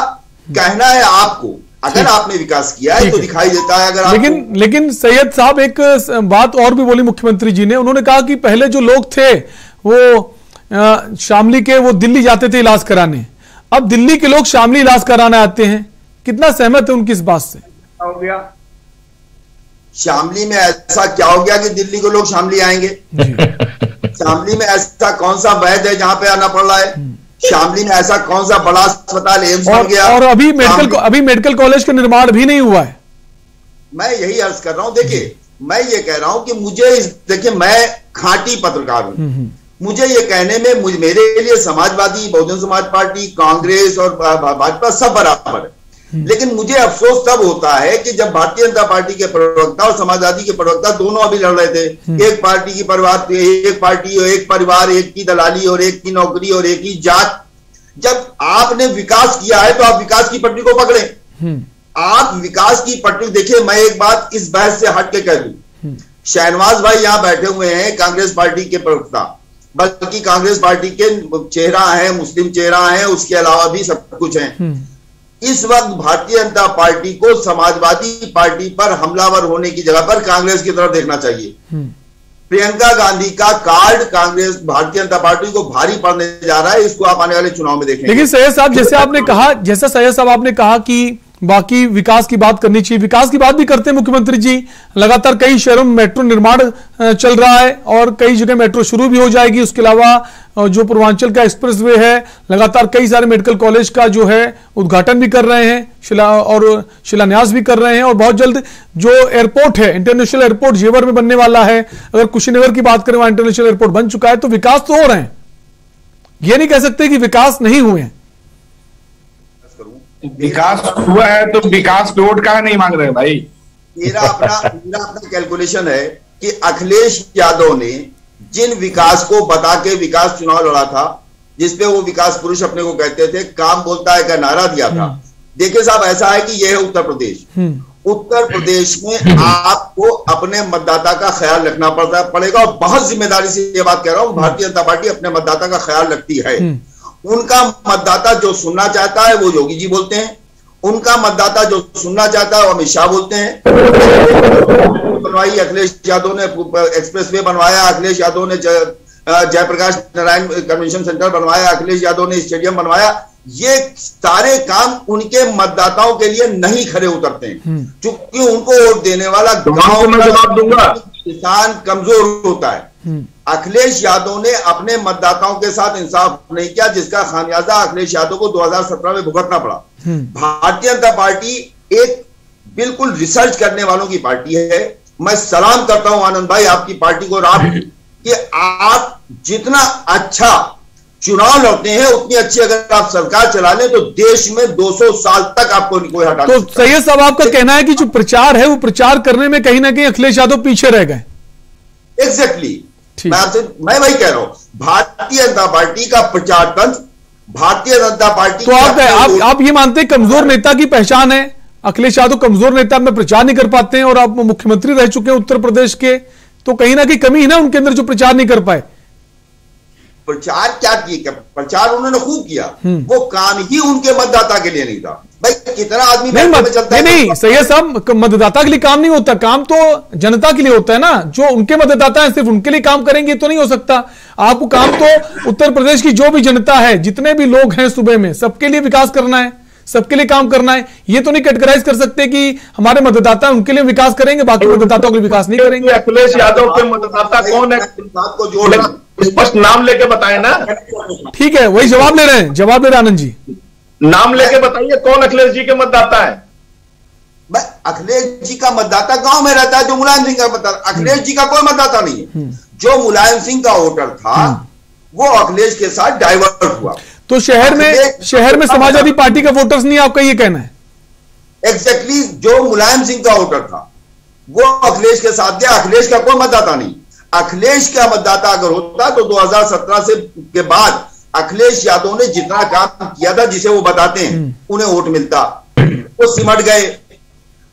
कहना है आपको। अगर आपने विकास किया है तो दिखाई देता है। अगर लेकिन सैयद साहब, एक बात और भी बोली मुख्यमंत्री जी ने। उन्होंने कहा कि पहले जो लोग थे वो शामली के, वो दिल्ली जाते थे इलाज कराने, अब दिल्ली के लोग शामली इलाज कराने आते हैं। कितना सहमत है उनकी इस बात से? हो गया शामली में ऐसा क्या हो गया कि दिल्ली को लोग शामली आएंगे? शामली में ऐसा कौन सा वैद्य है जहां पे आना पड़ रहा है? शामली में ऐसा कौन सा बड़ा अस्पताल एम्स बन गया? और अभी मेडिकल कॉलेज का निर्माण भी नहीं हुआ है। मैं यही अर्ज कर रहा हूं। देखिए, मैं ये कह रहा हूं कि देखिए, मैं खांटी पत्रकार हूं। मुझे ये कहने में, मेरे लिए समाजवादी, बहुजन समाज पार्टी, कांग्रेस और भाजपा सब बराबर है। लेकिन मुझे अफसोस तब होता है कि जब भारतीय जनता पार्टी के प्रवक्ता और समाजवादी के प्रवक्ता दोनों अभी लड़ रहे थे, एक पार्टी की परिवार, एक पार्टी, एक परिवार, एक की दलाली और एक की नौकरी और एक ही जात। जब आपने विकास किया है तो आप विकास की पटरी को पकड़े। आप विकास की पटरी देखिए। मैं एक बात इस बहस से हट के कह दूं, शहनवाज भाई यहां बैठे हुए हैं, कांग्रेस पार्टी के प्रवक्ता, बल्कि कांग्रेस पार्टी के चेहरा है, मुस्लिम चेहरा है, उसके अलावा भी सब कुछ है। इस वक्त भारतीय जनता पार्टी को समाजवादी पार्टी पर हमलावर होने की जगह पर कांग्रेस की तरफ देखना चाहिए। प्रियंका गांधी का कार्ड कांग्रेस, भारतीय जनता पार्टी को भारी पड़ने जा रहा है। इसको आप आने वाले चुनाव में देखेंगे। लेकिन सैयद साहब, जैसे आपने कहा, जैसा सैयद साहब आपने कहा कि बाकी विकास की बात करनी चाहिए। विकास की बात भी करते हैं मुख्यमंत्री जी। लगातार कई शहरों में मेट्रो निर्माण चल रहा है और कई जगह मेट्रो शुरू भी हो जाएगी। उसके अलावा जो पूर्वांचल का एक्सप्रेसवे है, लगातार कई सारे मेडिकल कॉलेज का जो है उद्घाटन भी कर रहे हैं, शिलान्यास भी कर रहे हैं। और बहुत जल्द जो एयरपोर्ट है, इंटरनेशनल एयरपोर्ट जेवर में बनने वाला है। अगर कुशीनगर की बात करें, वहां इंटरनेशनल एयरपोर्ट बन चुका है। तो विकास तो हो रहे हैं, ये नहीं कह सकते कि विकास नहीं हुए हैं। विकास हुआ है तो विकास रोड कहाँ नहीं मांग रहे भाई। मेरा अपना कैलकुलेशन है कि अखिलेश यादव ने जिन विकास को बता के विकास चुनाव लड़ा था, जिसपे वो विकास पुरुष अपने को कहते थे, काम बोलता है का नारा दिया था। देखिए साहब, ऐसा है कि यह है उत्तर प्रदेश। उत्तर प्रदेश में आपको अपने मतदाता का ख्याल रखना पड़ेगा और बहुत जिम्मेदारी से ये बात कह रहा हूं। भारतीय जनता पार्टी अपने मतदाता का ख्याल रखती है। उनका मतदाता जो सुनना चाहता है वो योगी जी बोलते हैं, उनका मतदाता जो सुनना चाहता है वो अमित शाह बोलते हैं। बनवाई अखिलेश यादव ने, एक्सप्रेसवे बनवाया अखिलेश यादव ने, जयप्रकाश नारायण कन्वेंशन सेंटर बनवाया अखिलेश यादव ने, स्टेडियम बनवाया। ये सारे काम उनके मतदाताओं के लिए नहीं खड़े उतरते हैं, क्योंकि उनको वोट देने वाला गांव में जवाब दूंगा किसान कमजोर होता है। अखिलेश यादव ने अपने मतदाताओं के साथ इंसाफ नहीं किया, जिसका खामियाजा अखिलेश यादव को 2017 में भुगतना पड़ा। भारतीय जनता पार्टी एक बिल्कुल रिसर्च करने वालों की पार्टी है। मैं सलाम करता हूं आनंद भाई आपकी पार्टी को, कि आप जितना अच्छा चुनाव लड़ते हैं उतनी अच्छी अगर आप सरकार चला लें तो देश में 200 साल तक आपको कोई हटा नहीं सकता। तो सैयद साहब, आपका कहना है कि जो प्रचार है वो प्रचार करने में कहीं ना कहीं अखिलेश यादव पीछे रह गए। एग्जैक्टली, मैं वही कह रहा हूं। भारतीय जनता पार्टी का प्रचार तंत्र, भारतीय जनता पार्टी, तो आप ये मानते हैं कमजोर नेता की पहचान है अखिलेश यादव, कमजोर नेता में प्रचार नहीं कर पाते हैं, और आप मुख्यमंत्री रह चुके हैं उत्तर प्रदेश के, तो कहीं ना कहीं कमी है ना उनके अंदर जो प्रचार नहीं कर पाए। प्रचार क्या किया? प्रचार उन्होंने खूब किया, वो काम ही उनके मतदाता के लिए नहीं था। भाई कितना आदमी नहीं सैयद साहब, मतदाता के लिए काम नहीं होता, काम तो जनता के लिए होता है ना। जो उनके मतदाता है सिर्फ उनके लिए काम करेंगे तो नहीं हो सकता। आपको काम तो उत्तर प्रदेश की जो भी जनता है, जितने भी लोग हैं सूबे में, सबके लिए विकास करना है, सबके लिए काम करना है। ये तो नहीं कैटेगराइज कर सकते कि हमारे मतदाता उनके लिए विकास करेंगे, बाकी मतदाताओं के लिए विकास नहीं करेंगे। अखिलेश यादव के मतदाता कौन है, को जोड़ स्पष्ट नाम लेके बताए ना। ठीक है, वही जवाब ले रहे हैं, जवाब ले रहे आनंद जी। नाम लेके बताइए कौन अखिलेश जी के मतदाता है। अखिलेश जी का मतदाता गांव में रहता है, जो मुलायम सिंह का मतदाता। अखिलेश जी का कोई मतदाता नहीं है। जो मुलायम सिंह का वोटर था वो अखिलेश के साथ डाइवर्ट हुआ। तो शहर में समाजवादी पार्टी का वोटर्स नहीं, आपका ये कहना है? एग्जैक्टली, जो मुलायम सिंह का वोटर था वो अखिलेश के साथ गया। अखिलेश का कोई मतदाता नहीं। अखिलेश का मतदाता अगर होता तो 2017 से के बाद अखिलेश यादव ने जितना काम किया था, जिसे वो बताते हैं, उन्हें वोट मिलता। वो सिमट गए।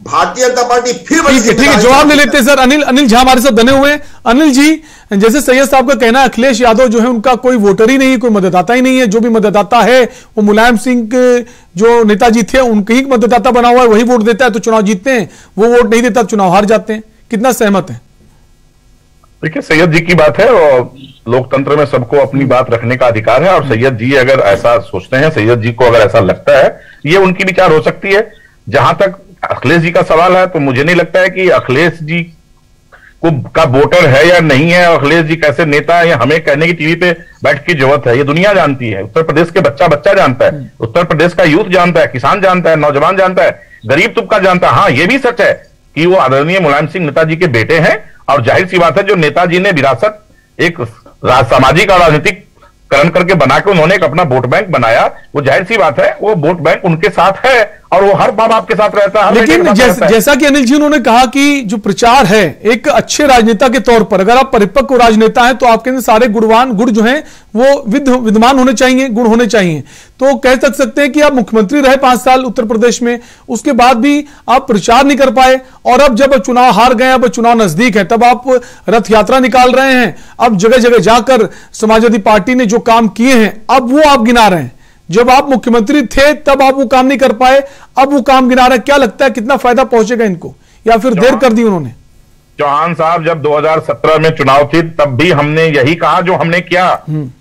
भारतीय जनता पार्टी फिर ठीक है, जवाब ले लेते हैं सर। अनिल झा हमारे साथ बने हुए हैं। अनिल जी, जैसे सैयद साहब का कहना है अखिलेश यादव जो है उनका कोई वोटर ही नहीं है, कोई मतदाता ही नहीं है। जो भी मतदाता है वो मुलायम सिंह जो नेताजी थे उनके ही मतदाता बना हुआ है, वही वोट देता है तो चुनाव जीतते हैं, वो वोट नहीं देता चुनाव हार जाते हैं। कितना सहमत है? देखिए, सैयद जी की बात है और लोकतंत्र में सबको अपनी बात रखने का अधिकार है। और सैयद जी अगर ऐसा सोचते हैं, सैयद जी को अगर ऐसा लगता है, ये उनकी विचार हो सकती है। जहां तक अखिलेश जी का सवाल है तो मुझे नहीं लगता है कि अखिलेश जी का वोटर है या नहीं है, अखिलेश जी कैसे नेता है, या हमें कहने की टीवी पे बैठ की जरूरत है। ये दुनिया जानती है, उत्तर प्रदेश के बच्चा जानता है, उत्तर प्रदेश का यूथ जानता है, किसान जानता है, नौजवान जानता है, गरीब तबका जानता है। हाँ, ये भी सच है कि वो आदरणीय मुलायम सिंह नेताजी के बेटे हैं, और जाहिर सी बात है जो नेताजी ने विरासत एक सामाजिक और राजनीतिक करण करके बना के उन्होंने एक अपना वोट बैंक बनाया, वो जाहिर सी बात है वो वोट बैंक उनके साथ है और वो हर बाप के साथ रहता है। लेकिन जैसा कि अनिल जी उन्होंने कहा कि जो प्रचार है एक अच्छे राजनेता के तौर पर, अगर आप परिपक्व राजनेता हैं तो आपके अंदर सारे गुण जो हैं वो विद्यमान होने चाहिए, गुण होने चाहिए। तो कह सकते हैं कि आप मुख्यमंत्री रहे 5 साल उत्तर प्रदेश में, उसके बाद भी आप प्रचार नहीं कर पाए, और अब जब चुनाव हार गए, अब चुनाव नजदीक है, तब आप रथ यात्रा निकाल रहे हैं। अब जगह जगह जाकर समाजवादी पार्टी ने जो काम किए हैं अब वो आप गिना रहे हैं। जब आप मुख्यमंत्री थे तब आप वो काम नहीं कर पाए, अब वो काम गिना रहे हैं। क्या लगता है कितना फायदा पहुंचेगा इनको, या फिर देर कर दी उन्होंने? चौहान साहब, जब 2017 में चुनाव थी तब भी हमने यही कहा जो हमने किया।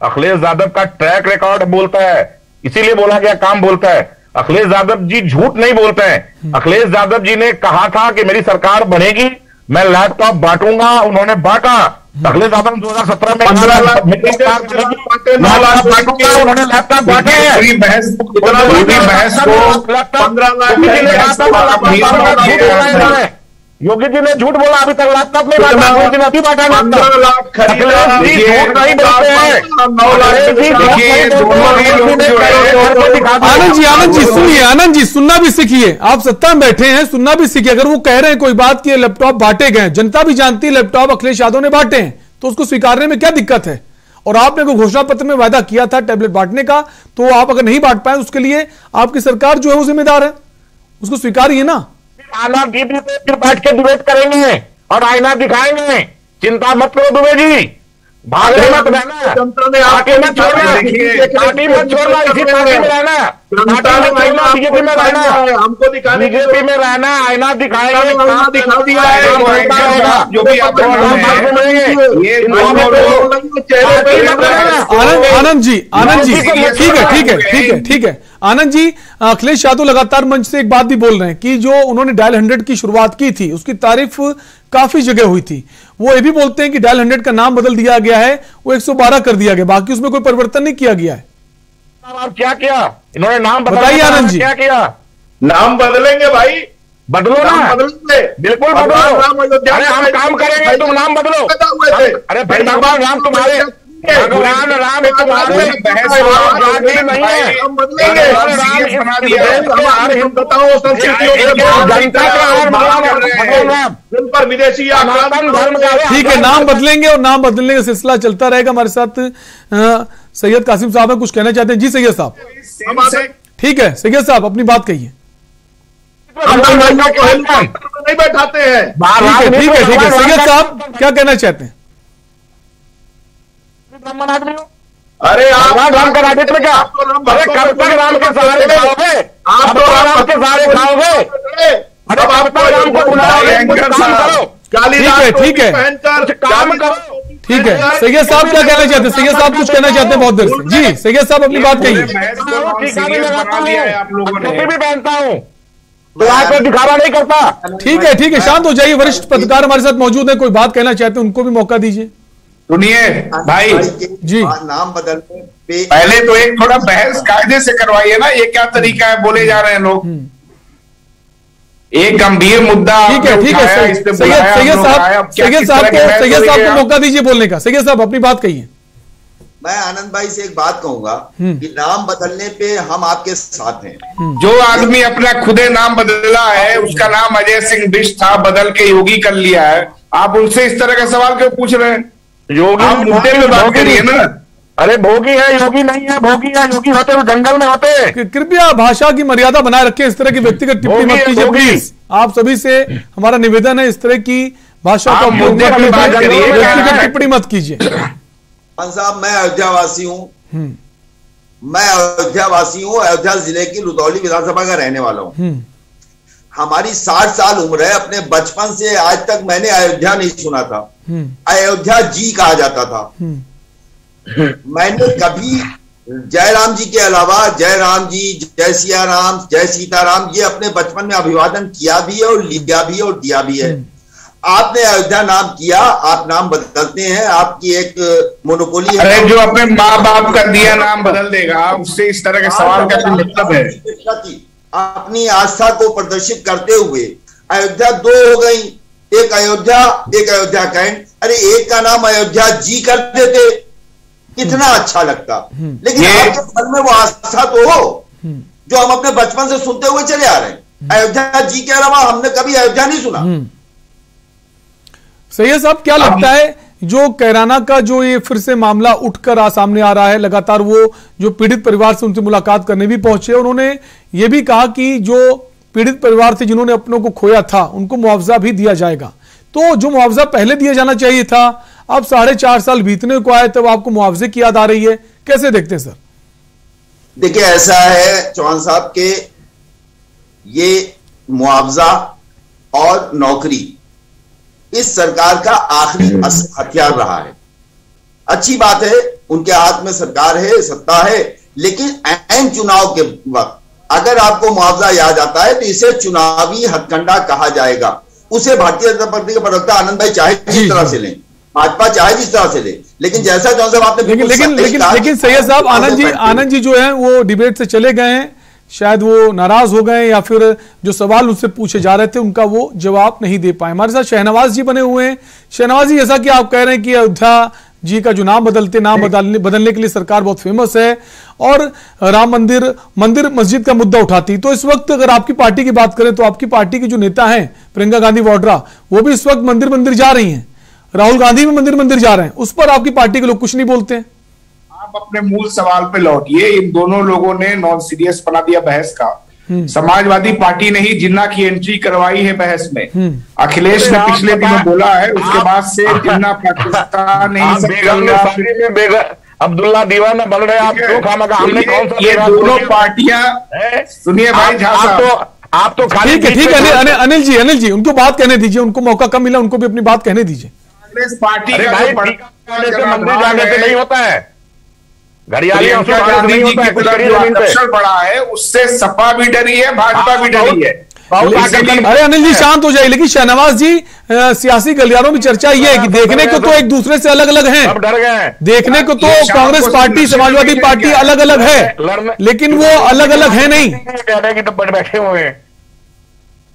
अखिलेश यादव का ट्रैक रिकॉर्ड बोलता है, इसीलिए बोला गया काम बोलता है। अखिलेश यादव जी झूठ नहीं बोलते हैं। अखिलेश यादव जी ने कहा था कि मेरी सरकार बनेगी, मैं लैपटॉप बांटूंगा, उन्होंने बांटा। अखिलेश यादव 2017 में 9 लाख बांटूंगा, उन्होंने लैपटॉप बांटे हैं। योगी जी ने झूठ बोला, अभी तक लैपटॉप नहीं बांटा, योगी ने अभी बांटा लैपटॉप। आनंद जी सुनिए, आनंद जी सुनना भी सीखिए, आप सत्ता में बैठे हैं, सुनना भी सीखिए। अगर वो कह रहे हैं कोई बात की लैपटॉप बांटे गए, जनता भी जानती है लैपटॉप अखिलेश यादव ने बांटे हैं, तो उसको स्वीकारने में क्या दिक्कत है? और आपने कोई घोषणा पत्र में वायदा किया था टैबलेट बांटने का, तो आप अगर नहीं बांट पाए उसके लिए आपकी सरकार जो है वो जिम्मेदार है, उसको स्वीकारिए ना। आना दीदी पे फिर बैठ के डिबेट करेंगे और आईना दिखाएंगे, चिंता मत करो दुबे जी, भागने मत रहना, पार्टी मत छोड़ना, पार्टी मत छोड़ना, इसी पार्टी में रहना, बीजेपी में रहना, हमको दिखाने बीजेपी में रहना, आईना दिखाएंगे, दिखा दिया है जो भी आनंद जी ठीक है आनंद जी, अखिलेश यादव लगातार मंच से एक बात भी बोल रहे हैं कि जो उन्होंने डायल 100 की शुरुआत की थी उसकी तारीफ काफी जगह हुई थी। वो ये भी बोलते हैं कि डायल 100 का नाम बदल दिया गया है, वो 112 कर दिया गया, बाकी उसमें कोई परिवर्तन नहीं किया गया है। आप क्या किया इन्होंने नाम बताइए आनंद जी। क्या किया? नाम बदलेंगे भाई, बदलो ना, बदलेंगे बिल्कुल बदलो। अरे हम काम करेंगे, तुम नाम बदलो। अरे भाई भगवान राम तुम्हारे, भगवान राम तुम्हारे नहीं है, जिन पर विदेशी ठीक है, नाम बदलेंगे और नाम बदलने का सिलसिला चलता रहेगा। हमारे साथ सैयद कासिम साहब कुछ कहना चाहते हैं। जी सैयद साहब। ठीक है सैयद साहब, अपनी बात कहिए। नहीं बैठाते हैं। ठीक है सैयद साहब क्या कहना चाहते हैं? अरे आप राम का राजनीति में क्या? अरे कब तक राम के सहारे खाओगे? आप तो राम के सहारे खाओगे। अरे आप तो राम को बुलाओ, ठीक है काम करो। ठीक है सैयद साहब क्या कहना चाहते हैं? सैयद साहब कुछ कहना चाहते हैं बहुत देर से। जी सैयद साहब अपनी बात कहिए। भी पहनता हूँ तो दिखावा नहीं करता। ठीक है शांत हो जाइए। वरिष्ठ पत्रकार हमारे साथ मौजूद है, कोई बात कहना चाहते हैं उनको भी मौका दीजिए। सुनिए भाई जी, नाम बदलने पे पहले तो एक थोड़ा बहस कायदे से करवाइए ना, ये क्या तरीका है? बोले जा रहे हैं लोग, एक गंभीर मुद्दा। ठीक है सैयद साहब को मौका दीजिए बोलने का। सैयद साहब अपनी बात कहिए। मैं आनंद भाई से एक बात कहूंगा कि नाम बदलने पे हम आपके साथ हैं। जो आदमी अपना खुदे नाम बदला है, उसका नाम अजय सिंह बिष्ट था, बदल के योगी कर लिया है, आप उनसे इस तरह का सवाल क्यों पूछ रहे हैं? योगी मुद्दे में बात करिए ना। अरे भोगी है, योगी नहीं है। भोगी है, योगी होते तो जंगल में होते। कृपया भाषा की मर्यादा बनाए रखें, इस तरह की व्यक्तिगत टिप्पणी मत कीजिए प्लीज। आप सभी से हमारा निवेदन है, इस तरह की भाषा का व्यक्तिगत टिप्पणी मत कीजिए। साहब मैं अयोध्यावासी हूँ, मैं अयोध्यावासी हूँ, अयोध्या जिले की रुदौली विधानसभा का रहने वाला हूँ। हमारी 60 साल उम्र है, अपने बचपन से आज तक मैंने अयोध्या नहीं सुना था। अयोध्या जी कहा जाता था। मैंने कभी जयराम जी के अलावा जय राम जी, जय सिया राम, जय सीताराम ये अपने बचपन में अभिवादन किया भी है और लिया भी है और दिया भी है। आपने अयोध्या नाम किया, आप नाम बदलते हैं, आपकी एक मोनोपोली है। अरे जो अपने माँ बाप का दिया नाम बदल देगा, उससे इस तरह के सवाल का मतलब है? अपनी आस्था को प्रदर्शित करते हुए अयोध्या 2 हो गई, एक अयोध्या कैंट। अरे एक का नाम अयोध्या जी कर देते, कितना अच्छा लगता। लेकिन आपके मन में वो आस्था तो हो जो हम अपने बचपन से सुनते हुए चले आ रहे हैं। अयोध्या जी के अलावा हमने कभी अयोध्या नहीं सुना। सैयद साहब क्या लगता है जो कैराना का जो ये फिर से मामला उठकर सामने आ रहा है, लगातार वो जो पीड़ित परिवार से उनसे मुलाकात करने भी पहुंचे, उन्होंने ये भी कहा कि जो पीड़ित परिवार थे जिन्होंने अपनों को खोया था उनको मुआवजा भी दिया जाएगा। तो जो मुआवजा पहले दिया जाना चाहिए था, अब 4.5 साल बीतने को आए तब आपको मुआवजे की याद आ रही है, कैसे देखते हैं सर? देखिए ऐसा है चौहान साहब के, ये मुआवजा और नौकरी इस सरकार का आखिरी हथियार रहा है। अच्छी बात है, उनके हाथ में सरकार है, सत्ता है, लेकिन ऐन चुनाव के वक्त अगर आपको मुआवजा याद आता है तो इसे चुनावी हथकंडा कहा जाएगा। उसे भारतीय जनता पार्टी के प्रवक्ता आनंद भाई चाहे जिस तरह से लें, भाजपा चाहे जिस तरह से ले, लेकिन जैसा चौहान साहब आपने लेकिन सैयद साहब, आनंद जी जो है वो डिबेट से चले गए हैं, शायद वो नाराज हो गए या फिर जो सवाल उनसे पूछे जा रहे थे उनका वो जवाब नहीं दे पाए। हमारे साथ शहनवाज जी बने हुए हैं। शहनवाज जी, जैसा कि आप कह रहे हैं कि अयोध्या जी का जो नाम बदलने के लिए सरकार बहुत फेमस है और राम मंदिर मस्जिद का मुद्दा उठाती, तो इस वक्त अगर आपकी पार्टी की बात करें तो आपकी पार्टी की जो नेता हैं प्रियंका गांधी वाड्रा, वो भी इस वक्त मंदिर जा रही हैं, राहुल गांधी भी मंदिर जा रहे हैं, उस पर आपकी पार्टी के लोग कुछ नहीं बोलते हैं। आप अपने मूल सवाल पे लौटिए। इन दोनों लोगों ने नॉन सीरियस बना दिया बहस का। समाजवादी पार्टी ने ही जिन्ना की एंट्री करवाई है बहस में। अखिलेश ने पिछले दिनों बोला है, उसके बाद से जिन्ना पाकिस्तान अब्दुल्ला दीवाना बन रहे आप तो खामखा, हमने कौन सा ये दोनों पार्टियां, सुनिए भाई झा साहब, आप तो ठीक है अनिल जी उनको बात कहने दीजिए, उनको मौका कम मिला, उनको भी अपनी बात कहने दीजिए। कांग्रेस पार्टी का मंदिर जाने से नहीं होता है, गांधी जी की तरफ जो आकर्षण बढ़ा है उससे सपा भी डरी है, भाजपा भी डरी है। अरे अनिल जी शांत हो जाइए। लेकिन शहनवाज जी, सियासी गलियारों में चर्चा ये है कि देखने को तो एक दूसरे से अलग अलग हैं, डर गए, देखने को तो कांग्रेस पार्टी समाजवादी पार्टी अलग अलग है, लेकिन वो अलग अलग है नहीं। बैठे हुए हैं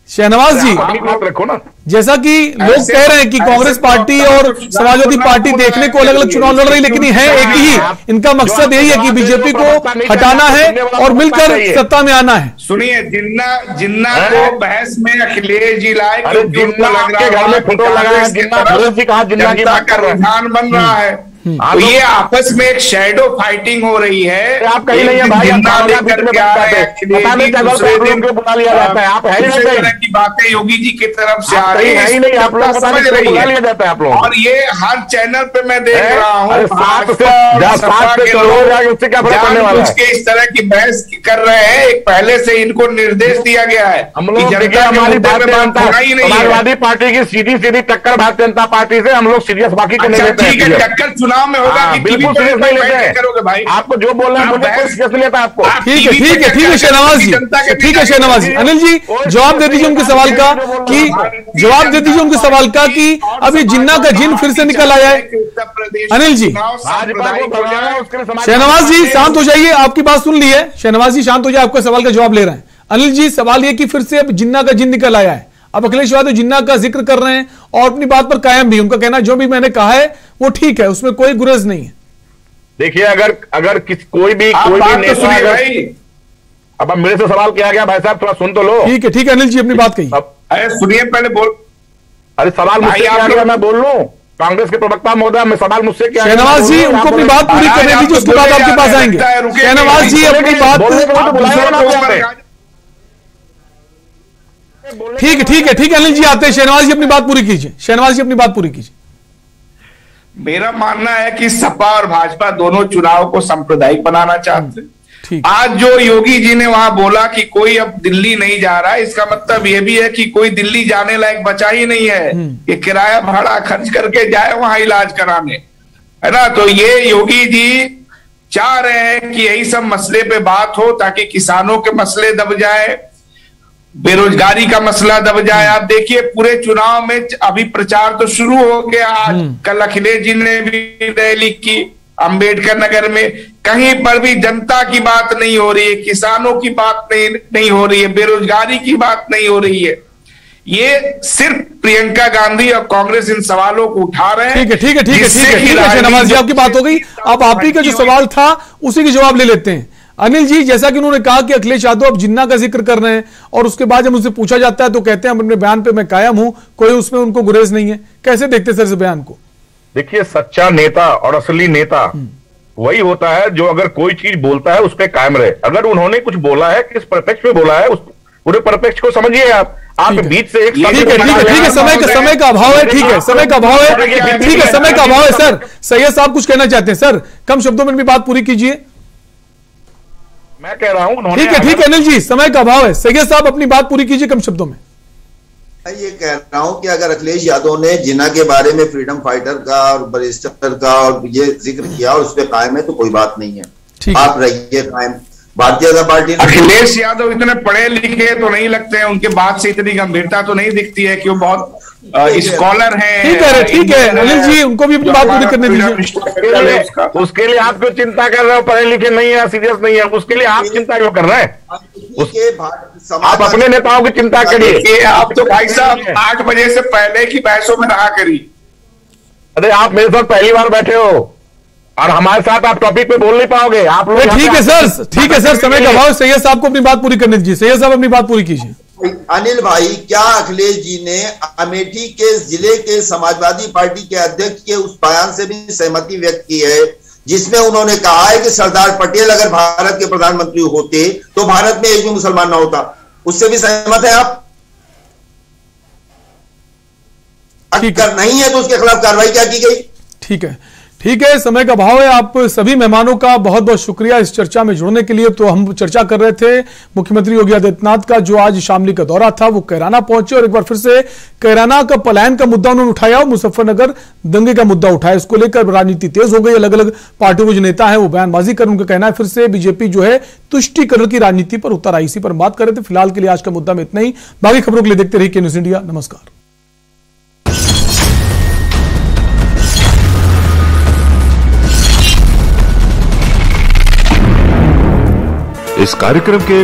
शहनवाज जी, रखो ना, जैसा कि लोग कह रहे हैं कि कांग्रेस पार्टी और समाजवादी पार्टी देखने को अलग अलग चुनाव लड़ रही, लेकिन है एक ही, इनका मकसद यही है कि बीजेपी को हटाना है और मिलकर सत्ता में आना है। सुनिए, जिन्ना को बहस में अखिलेश जी लाए, जिन्ना के घर में फोटो लगाया, जिन्ना की बात कर रुझान बन रहा है, तो ये आपस में एक शैडो फाइटिंग हो रही है। आप कहीं नहीं है भाई, बुला लिया जाता है, आप है तरह की बातें योगी जी की तरफ से आ रही है, नहीं आप लोग समझ रही है जाता है आप लोग, और ये हर चैनल पे मैं देख रहा हूँ उसके इस तरह की बहस कर रहे हैं। एक पहले से इनको निर्देश दिया गया है, हम लोग हमारी समाजवादी पार्टी की सीधी टक्कर भारतीय जनता पार्टी से हम लोग सीरियस बाकी को नहीं लेते हैं। टक्कर चुनाव में होगा कि बिल्कुल सीरियस नहीं लेते हैं, करोगे भाई, आपको जो बोल रहे हैं मुझे सीरियस नहीं लेता आपको। ठीक है शहनवाज जी, ठीक है शहनवाज जी। अनिल जी जवाब दे दीजिए उनके सवाल का कि अभी जिन्ना का जिन फिर से निकल आया है। अनिल जी, शहनवाज जी शांत हो जाइए, आपकी बात सुन ली है। शहनवाज जी शांत हो जाइए, आपका सवाल का जवाब ले रहे हैं। अनिल जी, सवाल ये कि फिर से अब जिन्ना का जिन निकल आया है, अब अखिलेश यादव जिन्ना का जिक्र कर रहे हैं और अपनी बात पर कायम भी। उनका कहना जो भी मैंने कहा है वो ठीक है, उसमें कोई गुरेज नहीं है। देखिए, अगर कोई भी नेता, अब मेरे से सवाल किया गया, भाई साहब थोड़ा सुन तो लो। ठीक है अनिल जी, अपनी बात कही। अरे सुनिए, पहले बोल। अरे सवाल मुझसे किया गया, मैं बोल लूं? कांग्रेस के प्रवक्ता महोदय, मैं सवाल मुझसे किया। शहनवाज जी, उनको अपनी बात पूरी करने दीजिए, उसके बाद आपके पास आएंगे। शहनवाज जी अपनी बात, ठीक है अनिल जी आते हैं। शहनवाज जी अपनी बात पूरी कीजिए। मेरा मानना है कि सपा और भाजपा दोनों चुनाव को सांप्रदायिक बनाना चाहते हैं। आज जो योगी जी ने वहां बोला कि कोई अब दिल्ली नहीं जा रहा है, इसका मतलब यह भी है कि कोई दिल्ली जाने लायक बचा ही नहीं है कि किराया भाड़ा खर्च करके जाए वहां इलाज कराने, है ना। तो ये योगी जी चाह रहे हैं कि यही सब मसले पे बात हो ताकि किसानों के मसले दब जाए, बेरोजगारी का मसला दब जाए। आप देखिए, पूरे चुनाव में अभी प्रचार तो शुरू हो गया। आज कल अखिलेश जी ने भी रैली की अंबेडकर नगर में, कहीं पर भी जनता की बात नहीं हो रही है, किसानों की बात नहीं हो रही है, बेरोजगारी की बात नहीं हो रही है। ये सिर्फ प्रियंका गांधी और कांग्रेस इन सवालों को उठा रहे हैं। ठीक है शहनवाज जी, आपकी बात हो गई। अब आप ही का जो सवाल था उसी के जवाब ले लेते हैं। अनिल जी, जैसा कि उन्होंने कहा कि अखिलेश यादव अब जिन्ना का जिक्र कर रहे हैं और उसके बाद जब उनसे पूछा जाता है तो कहते हैं अपने बयान पे मैं कायम हूं, कोई उसमें उनको गुरेज नहीं है। कैसे देखते सर इस बयान को? देखिए, सच्चा नेता और असली नेता वही होता है जो अगर कोई चीज बोलता है उस पर कायम रहे। अगर उन्होंने कुछ बोला है, किस परिप्रेक्ष्य में बोला है, उस पूरे परिप्रेक्ष्य को समझिए। आप बीच से एक ठीक है समय का अभाव है। ठीक है, समय का अभाव है सर। सैयद साहब कुछ कहना चाहते हैं सर, कम शब्दों में भी बात पूरी कीजिए। मैं कह रहा हूं ठीक है अनिल जी, समय का अभाव है। सैयद साहब अपनी बात पूरी कीजिए कम शब्दों में। मैं ये कह रहा हूं कि अगर अखिलेश यादव ने जिन्ना के बारे में फ्रीडम फाइटर का और बैरिस्टर का और ये जिक्र किया और उस पर कायम है तो कोई बात नहीं है, आप रहिए कायम। भारतीय जनता पार्टी ने। अखिलेश यादव इतने पढ़े लिखे तो नहीं लगते हैं, उनके बात से इतनी गंभीरता तो नहीं दिखती है कि वो बहुत स्कॉलर हैं। ठीक है अनिल जी, उनको भी अपनी बात पूरी करने दीजिए। उसके लिए आप क्यों चिंता कर रहे हो? पढ़े लिखे नहीं है, सीरियस नहीं है, उसके लिए आप चिंता क्यों कर रहे हैं? आप अपने नेताओं की चिंता करिए। आप तो भाई साहब 8 बजे से पहले की बहसों में रहा करी। अरे आप मेरे साथ पहली बार बैठे हो और हमारे साथ आप टॉपिक पे बोल नहीं पाओगे। आप लोग ठीक है सर, समय का अभाव। सैयद साहब को अपनी बात पूरी करने दीजिए। सैयद साहब अपनी बात पूरी कीजिए। अनिल भाई, क्या अखिलेश जी ने अमेठी के जिले के समाजवादी पार्टी के अध्यक्ष के उस बयान से भी सहमति व्यक्त की है जिसमें उन्होंने कहा है कि सरदार पटेल अगर भारत के प्रधानमंत्री होते तो भारत में एक भी मुसलमान ना होता? उससे भी सहमत है आप? अगर नहीं है तो उसके खिलाफ कार्रवाई क्या की गई? ठीक है, समय का अभाव है। आप सभी मेहमानों का बहुत बहुत शुक्रिया इस चर्चा में जुड़ने के लिए। तो हम चर्चा कर रहे थे मुख्यमंत्री योगी आदित्यनाथ का जो आज शामली का दौरा था, वो कैराना पहुंचे और एक बार फिर से कैराना का पलायन का मुद्दा उन्होंने उठाया और मुजफ्फरनगर दंगे का मुद्दा उठाया। इसको लेकर राजनीति तेज हो गई। अलग अलग पार्टियों के जो नेता है वो बयानबाजी कर, उनका कहना है फिर से बीजेपी जो है तुष्टीकरण की राजनीति पर उतर आई। इसी पर बात कर रहे थे। फिलहाल के लिए आज का मुद्दा में इतना ही। बाकी खबरों के लिए देखते रहिए न्यूज़ इंडिया। नमस्कार। इस कार्यक्रम के